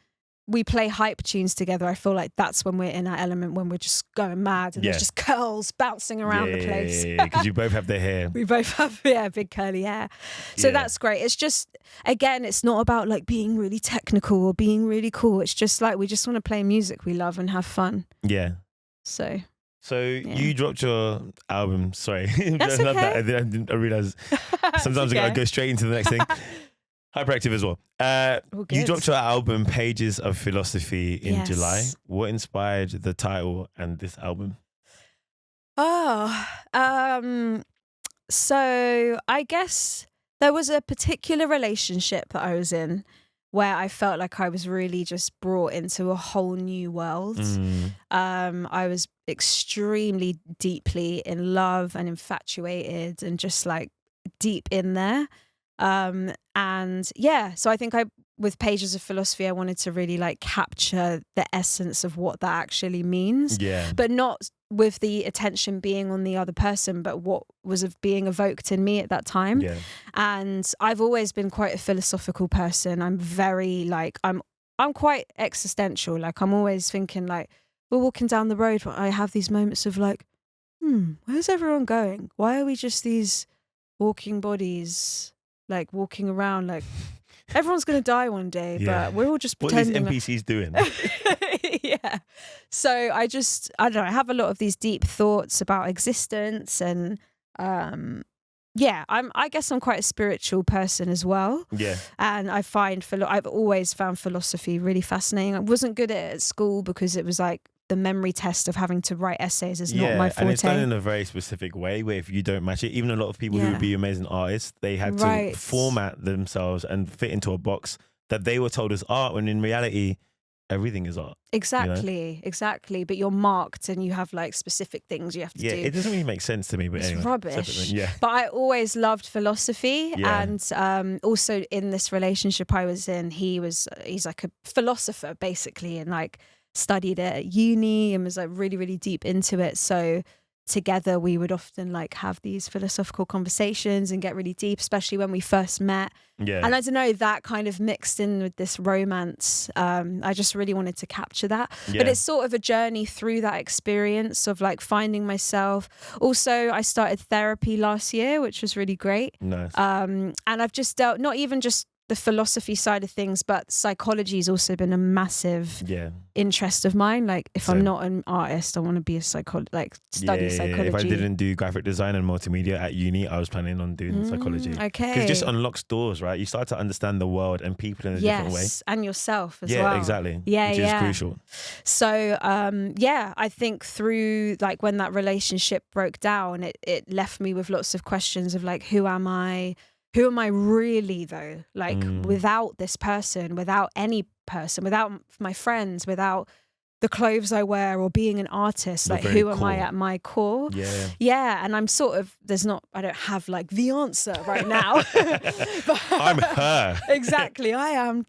we play hype tunes together, I feel like that's when we're in our element, when we're just going mad, and there's just curls bouncing around the place. Because you both have the hair. We both have big curly hair. So that's great. It's just, again, it's not about like being really technical or being really cool. It's just like we just want to play music we love and have fun. So you dropped your album. Sorry, that's okay. I realized sometimes I gotta go straight into the next thing. Hyperactive as well. You dropped your album Pages of Philosophy in July. What inspired the title and this album? So I guess there was a particular relationship that I was in where I felt like I was really just brought into a whole new world. I was extremely deeply in love and infatuated and just like deep in there. So I think with Pages of Philosophy, I wanted to really like capture the essence of what that actually means, but not with the attention being on the other person, but what was being evoked in me at that time. And I've always been quite a philosophical person. I'm very like, I'm quite existential. Like I'm always thinking like, we're walking down the road, but I have these moments of like, where's everyone going? Why are we just these walking bodies, like walking around, like everyone's going to die one day, but we're all just pretending. What are these NPCs doing? So I don't know, I have a lot of these deep thoughts about existence, and I guess I'm quite a spiritual person as well. And I've always found philosophy really fascinating. I wasn't good at it at school because it was like the memory test of having to write essays is not my forte. And it's done in a very specific way where if you don't match it, even a lot of people who would be amazing artists, they had to format themselves and fit into a box that they were told is art, when in reality, everything is art. Exactly. But you're marked and you have like specific things you have to do. It doesn't really make sense to me, but it's rubbish. But I always loved philosophy, and also in this relationship I was in, he's like a philosopher basically, and like studied it at uni and was like really, really deep into it. So together we would often like have these philosophical conversations and get really deep, especially when we first met. And I don't know, that kind of mixed in with this romance. I just really wanted to capture that. But it's sort of a journey through that experience of like finding myself. Also, I started therapy last year, which was really great. Nice. And I've just dealt, not even just the philosophy side of things, but psychology has also been a massive interest of mine. Like if I'm not an artist, I want to be a study psychology. If I didn't do graphic design and multimedia at uni, I was planning on doing psychology. Okay. Because it just unlocks doors, right? You start to understand the world and people in a different way. And yourself as well. Yeah, exactly. Which is crucial. So, I think through like when that relationship broke down, it left me with lots of questions of like, who am I? Who am I really though? Like without this person, without any person, without my friends, without the clothes I wear or being an artist, like who am I at my core? Yeah. And I'm sort of, I don't have like the answer right now. But, I'm her. Exactly. I am.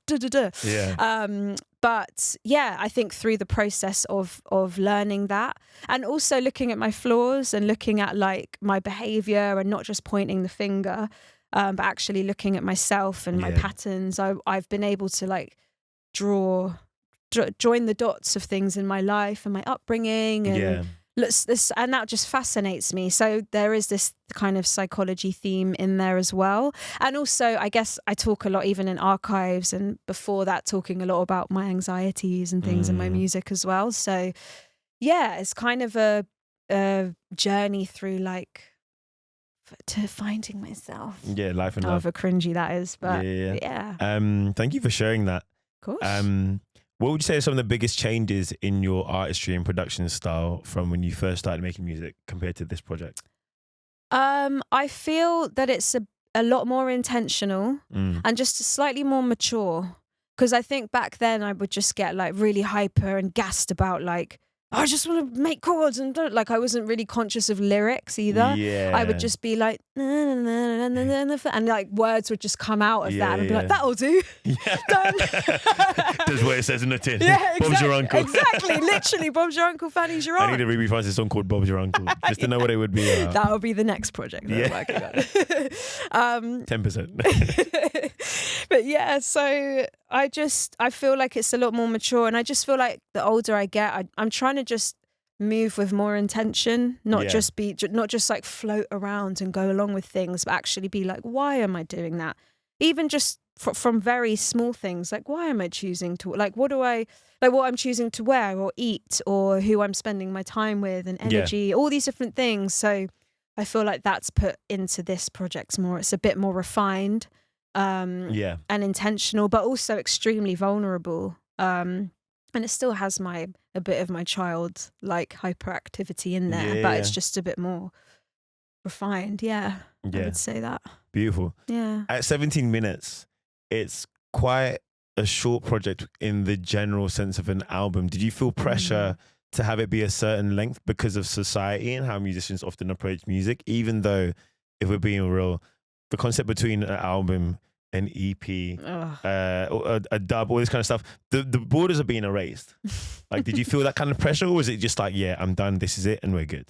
Yeah. But yeah, I think through the process of learning that, and also looking at my flaws and looking at like my behavior and not just pointing the finger, but actually looking at myself and my patterns, I've been able to like join the dots of things in my life and my upbringing, and and that just fascinates me. So there is this kind of psychology theme in there as well. And also, I guess I talk a lot, even in archives, and before that, talking a lot about my anxieties and things in my music as well. So yeah, it's kind of a journey through like to finding myself. Yeah, life and love. However cringy that is, but yeah. Thank you for sharing that. Of course. What would you say are some of the biggest changes in your artistry and production style from when you first started making music compared to this project? I feel that it's a lot more intentional and just slightly more mature. Because I think back then I would just get like really hyper and gassed about like, I just want to make chords, and like I wasn't really conscious of lyrics either. I would just be like, and like words would just come out of that, and I'd be like, that'll do. Done. That's what it says in the tin. Yeah, Bob's your uncle. Exactly, literally, Bob's your uncle, Fanny's your aunt. I need a Ruby Francis song called Bob's Your Uncle, just to know what it would be about. That would be the next project that I'm working on. 10%. But yeah, so I feel like it's a lot more mature, and I just feel like the older I get, I'm trying to just move with more intention, not just like float around and go along with things, but actually be like, why am I doing that? Even just from very small things, like why am I choosing to, like what I'm choosing to wear or eat, or who I'm spending my time with, and energy, all these different things. So I feel like that's put into this project more. It's a bit more refined. And intentional, but also extremely vulnerable. And it still has a bit of my child like hyperactivity in there, but it's just a bit more refined. I would say that. Beautiful. Yeah. At 17 minutes, it's quite a short project in the general sense of an album. Did you feel pressure to have it be a certain length because of society and how musicians often approach music? Even though, if we're being real, the concept between an album, an EP, a dub, all this kind of stuff, the borders are being erased. Like, did you feel that kind of pressure, or was it just like, yeah, I'm done, this is it, and we're good?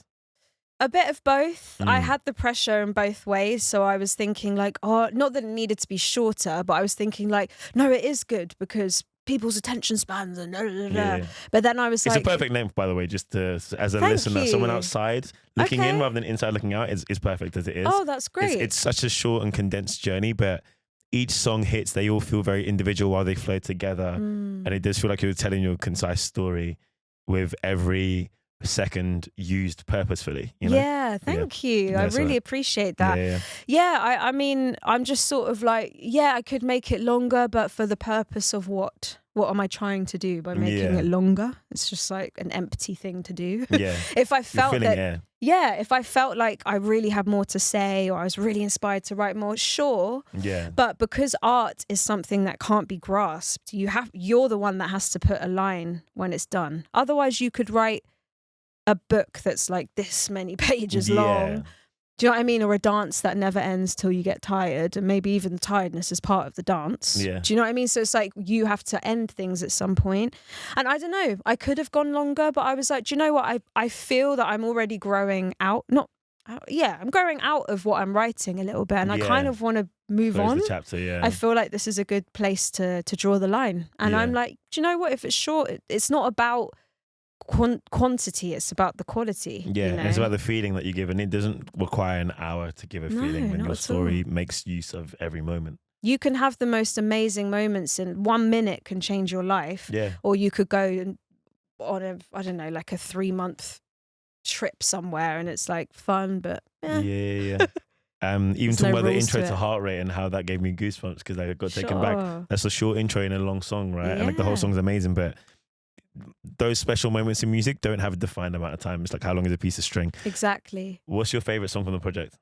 A bit of both. I had the pressure in both ways. So I was thinking like, not that it needed to be shorter, but I was thinking like, no, it is good because people's attention spans and But then I was it's like, a perfect length, by the way, just as a listener, someone outside looking in rather than inside looking out is perfect as it is. Oh, that's great. It's such a short and condensed journey, but each song hits, they all feel very individual while they flow together. And it does feel like you're telling your concise story with every second used purposefully, you know? Yeah, thank you. I really appreciate that. I mean, I'm just sort of like, I could make it longer, but for the purpose of what am I trying to do by making it longer? It's just like an empty thing to do. If I felt that, if I felt like I really had more to say, or I was really inspired to write more, sure. But because art is something that can't be grasped, you're the one that has to put a line when it's done. Otherwise, you could write a book that's like this many pages long. Do you know what I mean? Or a dance that never ends till you get tired, and maybe even the tiredness is part of the dance. Do you know what I mean? So it's like you have to end things at some point. And I don't know, I could have gone longer, but I was like, do you know what? I feel that I'm already growing out. I'm growing out of what I'm writing a little bit, and I kind of want to move on. The chapter, I feel like this is a good place to draw the line. And I'm like, do you know what? If it's short, it's not about quantity, it's about the quality. You know? It's about the feeling that you give, and it doesn't require an hour to give a feeling when your story makes use of every moment. you can have the most amazing moments in 1 minute can change your life. Yeah. Or you could go on I don't know, like a 3-month trip somewhere and it's like fun, but Yeah. Even There's talking no about the rules intro to to it. Heart Rate and how that gave me goosebumps because I got taken back. Sure. That's a short intro in a long song, right? And like the whole Yeah. song's amazing, but those special moments in music don't have a defined amount of time. It's like how long is a piece of string? Exactly. What's your favorite song from the project?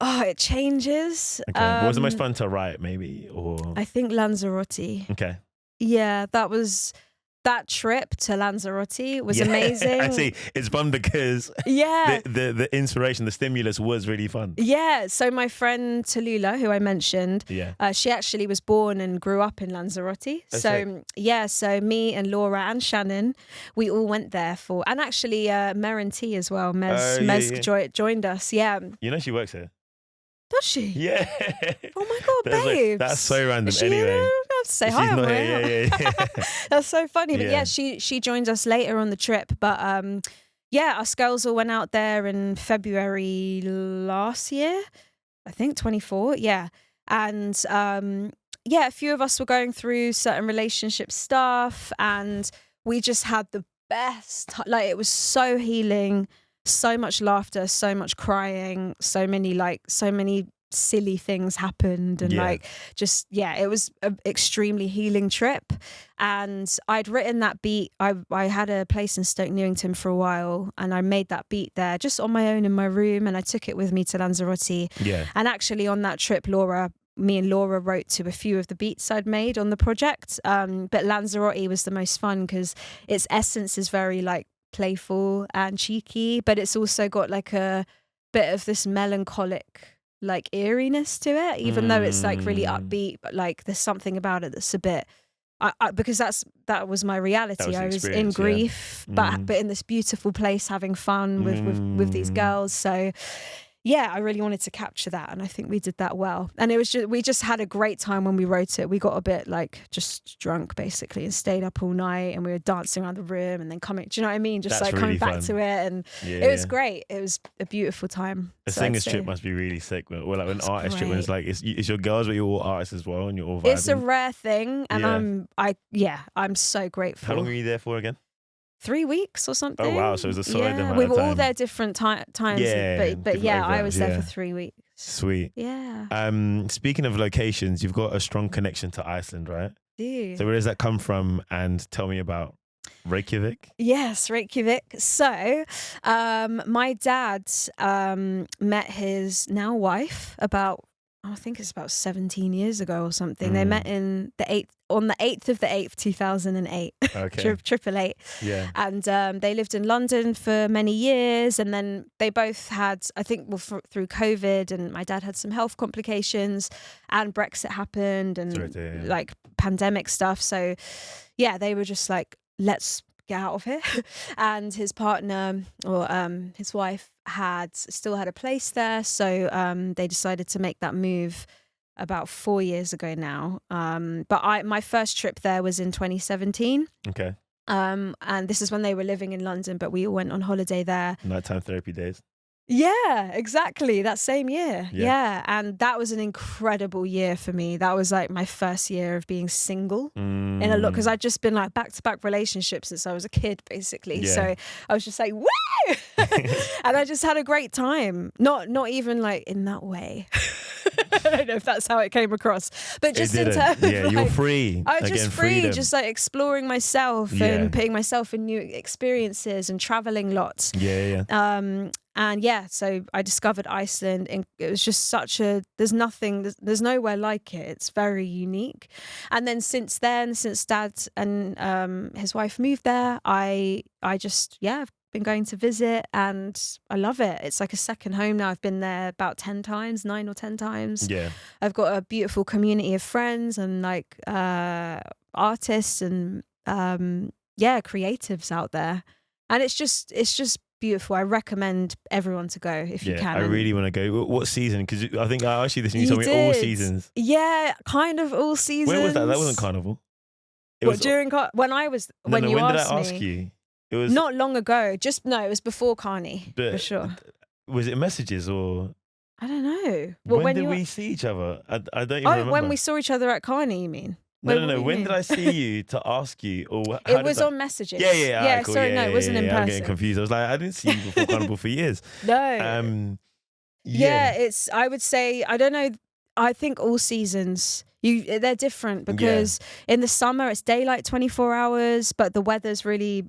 Oh, it changes. Okay. What was the most fun to write, maybe? Or I think Lanzarote. okay. Yeah, that trip to Lanzarote was amazing. I see. It's fun because Yeah. the inspiration, the stimulus was really fun. Yeah, so my friend Tallulah, who I mentioned, she actually was born and grew up in Lanzarote. So so me and Laura and Shannon, we all went there for, and actually Merin T as well. Mez joined us. Yeah. You know she works here. Does she? Yeah. Oh my God, babes. That's so random. Is she Anyway, I have to say she's hi on not my here. Yeah. That's so funny. But Yeah. she joined us later on the trip. But us girls all went out there in February last year, I think 24. Yeah. And a few of us were going through certain relationship stuff and we just had the best, like it was so healing, so much laughter, so much crying, so many silly things happened and it was an extremely healing trip. And I'd written that beat. I had a place in Stoke Newington for a while and I made that beat there just on my own in my room and I took it with me to Lanzarote. Yeah. And actually on that trip, me and Laura wrote to a few of the beats I'd made on the project. But Lanzarote was the most fun because its essence is very like playful and cheeky, but it's also got like a bit of this melancholic like eeriness to it, even though it's like really upbeat, but like there's something about it that's a bit because that was my reality. I was in grief, but in this beautiful place having fun with these girls. So yeah, I really wanted to capture that and I think we did that well. And we just had a great time when we wrote it. We got a bit like just drunk basically and stayed up all night and we were dancing around the room and then coming, do you know what I mean? Just That's like coming really back fun. to it and it was great. It was a beautiful time. A So I'd singer's say trip must be really sick. Or like an artist trip when great. it's like, it's your girls but you're all artists as well and you're all vibing. It's a rare thing and I'm so grateful. How long were you there for again? 3 weeks or something. Oh wow, so it was a solid amount we of were time. all there different times, Yeah, but different yeah, I overlaps, was there yeah. for 3 weeks. Sweet. Yeah. Speaking of locations, you've got a strong connection to Iceland, right? Dude. So where does that come from? And tell me about Reykjavik. Yes, Reykjavik. So, my dad met his now wife I think it's about 17 years ago or something. They met on the 8th of the 8th, 2008. Okay. Triple eight. Yeah. And they lived in London for many years. And then they both had, I think, through COVID, and my dad had some health complications and Brexit happened and like pandemic stuff. So yeah, they were just like, let's get out of here. And his partner or his wife still had a place there. So they decided to make that move about 4 years ago now. But my first trip there was in 2017. Okay. And this is when they were living in London, but we all went on holiday there. Nighttime therapy days. Yeah, exactly. That same year. Yeah. And that was an incredible year for me. That was like my first year of being single in a lot, because I'd just been like back-to-back relationships since I was a kid, basically. Yeah. So I was just like, woo! And I just had a great time. Not even like in that way. I don't know if that's how it came across, but just in terms of you're free. I was just free, freedom. just like exploring myself and putting myself in new experiences and traveling lots. Yeah. And yeah, so I discovered Iceland, and it was just there's nowhere like it. It's very unique. And then since Dad and his wife moved there, I just I've been going to visit and I love it. It's like a second home now. I've been there about 9 or 10 times. Yeah. I've got a beautiful community of friends and like artists and creatives out there. And it's just beautiful. I recommend everyone to go if you can. I really want to go. What season? Because I think I asked you this and you told me all seasons. Yeah, kind of all seasons. When was that? That wasn't Carnival. When you asked when did I ask me. you? It was not long ago. It was before Carney, for sure. Was it messages or? I don't know. Well, when did we see each other? I don't even remember. When we saw each other at Carney, you mean? No. When did I see you to ask you? Or it was on messages. Yeah. Yeah, cool. sorry, no, it wasn't in person. I'm getting confused. I was like, I didn't see you before Carnival for years. No. Yeah, it's. I would say I don't know. I think all seasons they're different because in the summer it's daylight 24 hours, but the weather's really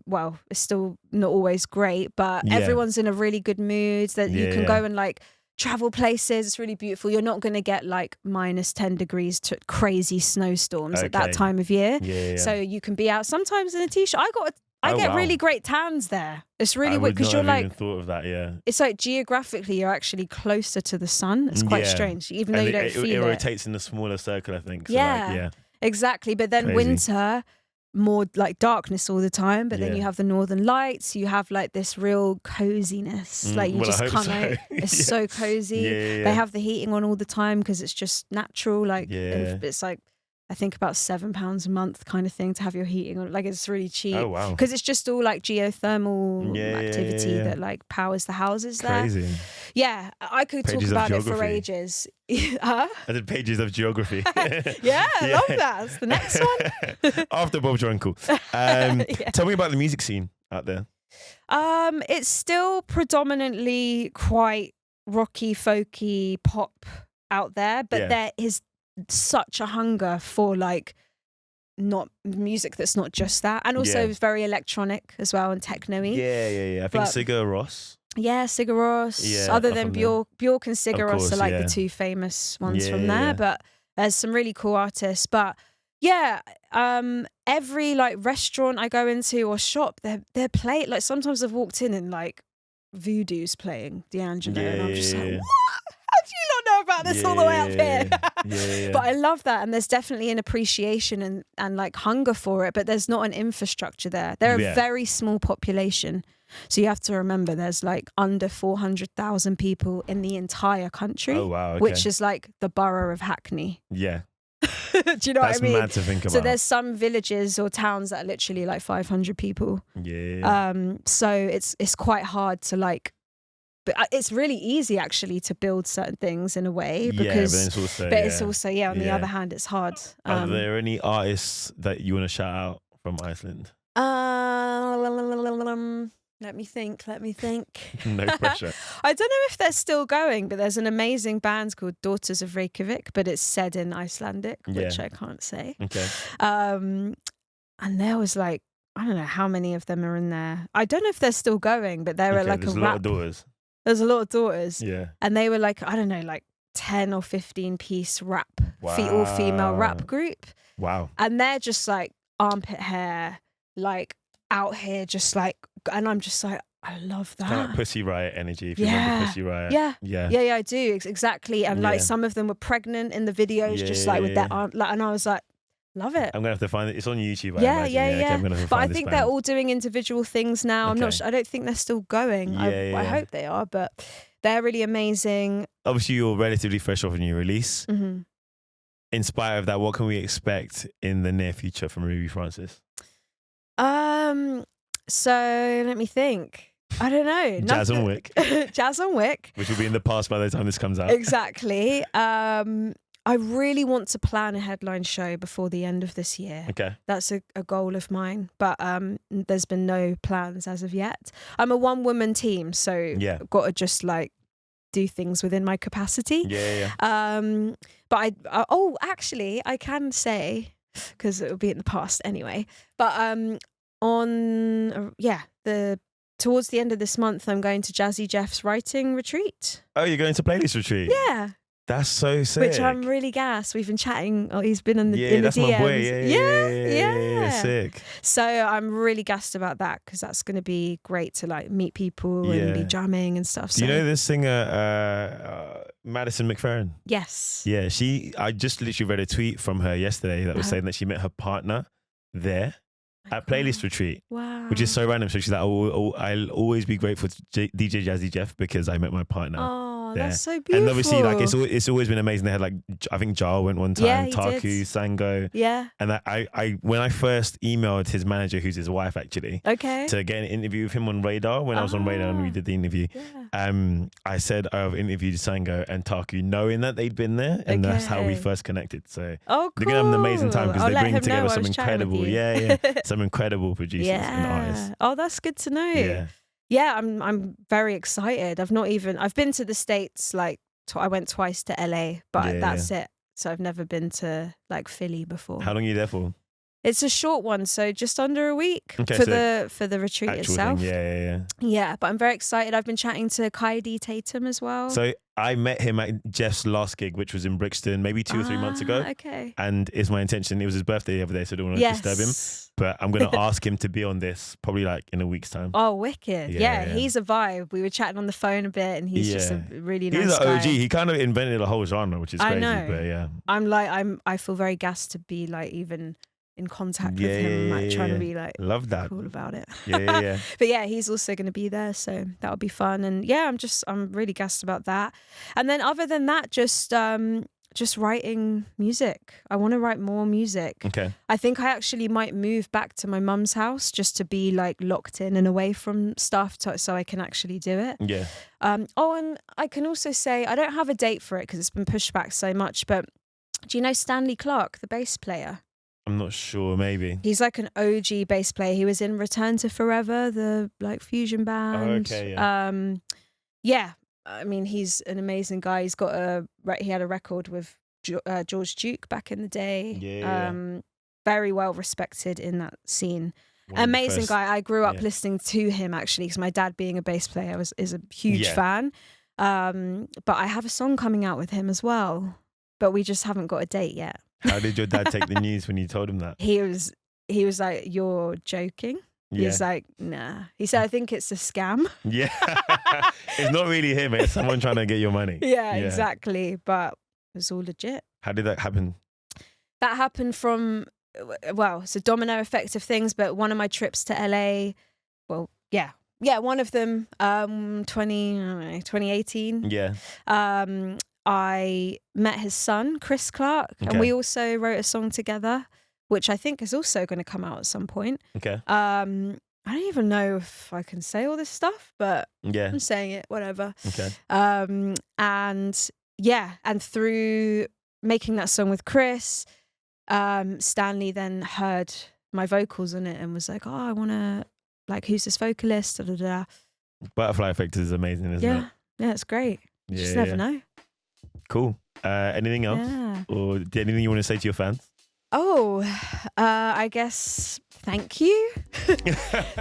it's still not always great. But everyone's in a really good mood. That you can go and like travel places. It's really beautiful. You're not going to get like -10 degrees to crazy snowstorms at that time of year. So you can be out sometimes in a t-shirt. I get really great tans there. It's really weird because you're like, even thought of that. It's like geographically you're actually closer to the sun. It's quite strange, even though you don't feel it. It rotates in a smaller circle, I think. So exactly. But then winter, more like darkness all the time. But then you have the northern lights. You have like this real coziness. Like you just kind of, it's so cozy. They have the heating on all the time because it's just natural. Like it's like, I think about £7 a month kind of thing to have your heating on. Like it's really cheap. Oh, wow. Because it's just all like geothermal activity that like powers the houses there. Crazy. Yeah, I could talk about it for ages. I did pages of geography. I love that. That's the next one. After Bob Jonkle. Tell me about the music scene out there. It's still predominantly quite rocky, folky, pop out there, but there is such a hunger for like not music that's not just that, and also it's very electronic as well and techno-y. I think Sigur Rós. Sigur Rós. Other than Bjork and Sigur Rós are like the two famous ones from there, but there's some really cool artists. But every like restaurant I go into or shop, they're playing. Like sometimes I've walked in and like Voodoo's playing D'Angelo, and I'm just like, what? How do you not know about this all the way up here? But I love that, and there's definitely an appreciation and like hunger for it, but there's not an infrastructure there. They're a very small population, so you have to remember there's like under 400,000 people in the entire country, which is like the borough of Hackney. Do you know what I mean? That's mad to think about. So there's some villages or towns that are literally like 500 people. So it's quite hard to like. But it's really easy actually to build certain things in a way because but it's also on the other hand it's hard. Are there any artists that you want to shout out from Iceland? Let me think. No pressure. I don't know if they're still going, but there's an amazing band called Daughters of Reykjavik, but it's said in Icelandic, which I can't say. And there was like, I don't know how many of them are in there. I don't know if they're still going, but they were like there's a lot of daughters. There's a lot of daughters. And they were like, I don't know, like 10 or 15 piece rap, all female rap group. And they're just like armpit hair, like out here, just like, and I'm just like, I love that. Kind of like Pussy Riot energy, if you remember Pussy Riot. Yeah, I do. Exactly. And like some of them were pregnant in the videos, just like with their arm, like, and I was like, love it. I'm gonna have to find it. It's on YouTube. But I think they're all doing individual things now. I'm not sure. I don't think they're still going. I hope they are, but they're really amazing. Obviously, you're relatively fresh off a new release. In spite of that, what can we expect in the near future from Ruby Francis? So let me think. I don't know. Jazz on Wick. Jazz on Wick. Which will be in the past by the time this comes out. Exactly. I really want to plan a headline show before the end of this year. That's a goal of mine, but there's been no plans as of yet. I'm a one-woman team, so I've got to just like do things within my capacity. But actually, I can say, because it will be in the past anyway, but towards the end of this month, I'm going to Jazzy Jeff's writing retreat. Oh, you're going to playlist retreat? Yeah. That's so sick. Which I'm really gassed. We've been chatting. Oh, he's been in the that's DMs. My boy. Yeah. Sick. So I'm really gassed about that because that's going to be great to like meet people and be jamming and stuff. Do you know this singer, Madison McFerrin? Yes. Yeah, I just literally read a tweet from her yesterday that was saying that she met her partner there at playlist retreat. Wow. Which is so random. So she's like, I'll always be grateful to DJ Jazzy Jeff because I met my partner Oh, there. that's so beautiful. And obviously, like it's always been amazing. They had like I think Jar went one time, Yeah, he Taku, did. Sango. Yeah. And I when I first emailed his manager, who's his wife actually, Okay. to get an interview with him on Radar when I was on Radar and we did the interview. Yeah. I said I've interviewed Sango and Taku, knowing that they'd been there, and that's how we first connected. So Oh, cool. they're gonna have an amazing time because I'll they let bring him know together I some was chatting with incredible, you. some incredible producers and artists. Oh, that's good to know. Yeah. Yeah, I'm very excited. I've been to the States, like I went twice to LA, but that's it. So I've never been to like Philly before. How long are you there for? It's a short one, so just under a week Okay, for the retreat Actual itself. thing. Yeah. Yeah, but I'm very excited. I've been chatting to Kaidi Tatum as well. So I met him at Jeff's last gig, which was in Brixton, maybe 2 or 3 months ago. Okay. And it's my intention. It was his birthday the other day, so I don't want to disturb him. But I'm going to ask him to be on this probably like in a week's time. Oh, wicked. Yeah, he's a vibe. We were chatting on the phone a bit and he's just a really nice guy. He's an OG. He kind of invented a whole genre, which is crazy. I know. But yeah. I feel very gassed to be like even in contact with him, like trying to be like love that cool about it. Yeah. But yeah, he's also going to be there, so that'll be fun. And yeah, I'm really gassed about that. And then other than that, just writing music. I want to write more music. Okay. I think I actually might move back to my mum's house just to be like locked in and away from stuff so I can actually do it. Yeah. Oh, and I can also say I don't have a date for it because it's been pushed back so much, but do you know Stanley Clarke, the bass player? I'm not sure, maybe. He's like an OG bass player. He was in Return to Forever, the like fusion band. Oh, okay, yeah. I mean, he's an amazing guy. He had a record with George Duke back in the day. Yeah. Very well respected in that scene. Amazing guy. I grew up listening to him actually because my dad, being a bass player, is a huge fan. But I have a song coming out with him as well, but we just haven't got a date yet. How did your dad take the news when you told him that? He was like, "You're joking." He was like, "Nah." He said, "I think it's a scam." Yeah. It's not really him. It's someone trying to get your money. Yeah, exactly. But it was all legit. How did that happen? That happened from, well, it's a domino effect of things, but one of my trips to LA, well, yeah, one of them, 2018. Yeah. I met his son, Chris Clarke, and we also wrote a song together, which I think is also going to come out at some point. Okay. I don't even know if I can say all this stuff, but I'm saying it, whatever. Okay. And through making that song with Chris, Stanley then heard my vocals on it and was like, "Oh, I want to, like, who's this vocalist?" Da, da, da. Butterfly Effect is amazing, isn't it? Yeah, it's great. You just never know. Cool. Anything else? Yeah. Or anything you want to say to your fans? Oh, I guess thank you.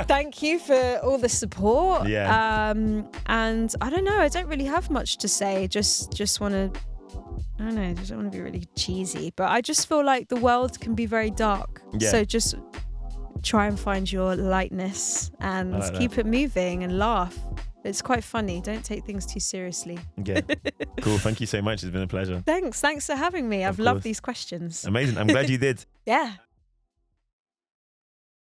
Thank you for all the support. Yeah. And I don't know, I don't really have much to say. Just want to, I don't know, just don't want to be really cheesy, but I just feel like the world can be very dark. Yeah. So just try and find your lightness and keep it moving and laugh. It's quite funny. Don't take things too seriously. Yeah. Cool. Thank you so much. It's been a pleasure. Thanks for having me. I've loved these questions. Amazing. I'm glad you did. Yeah.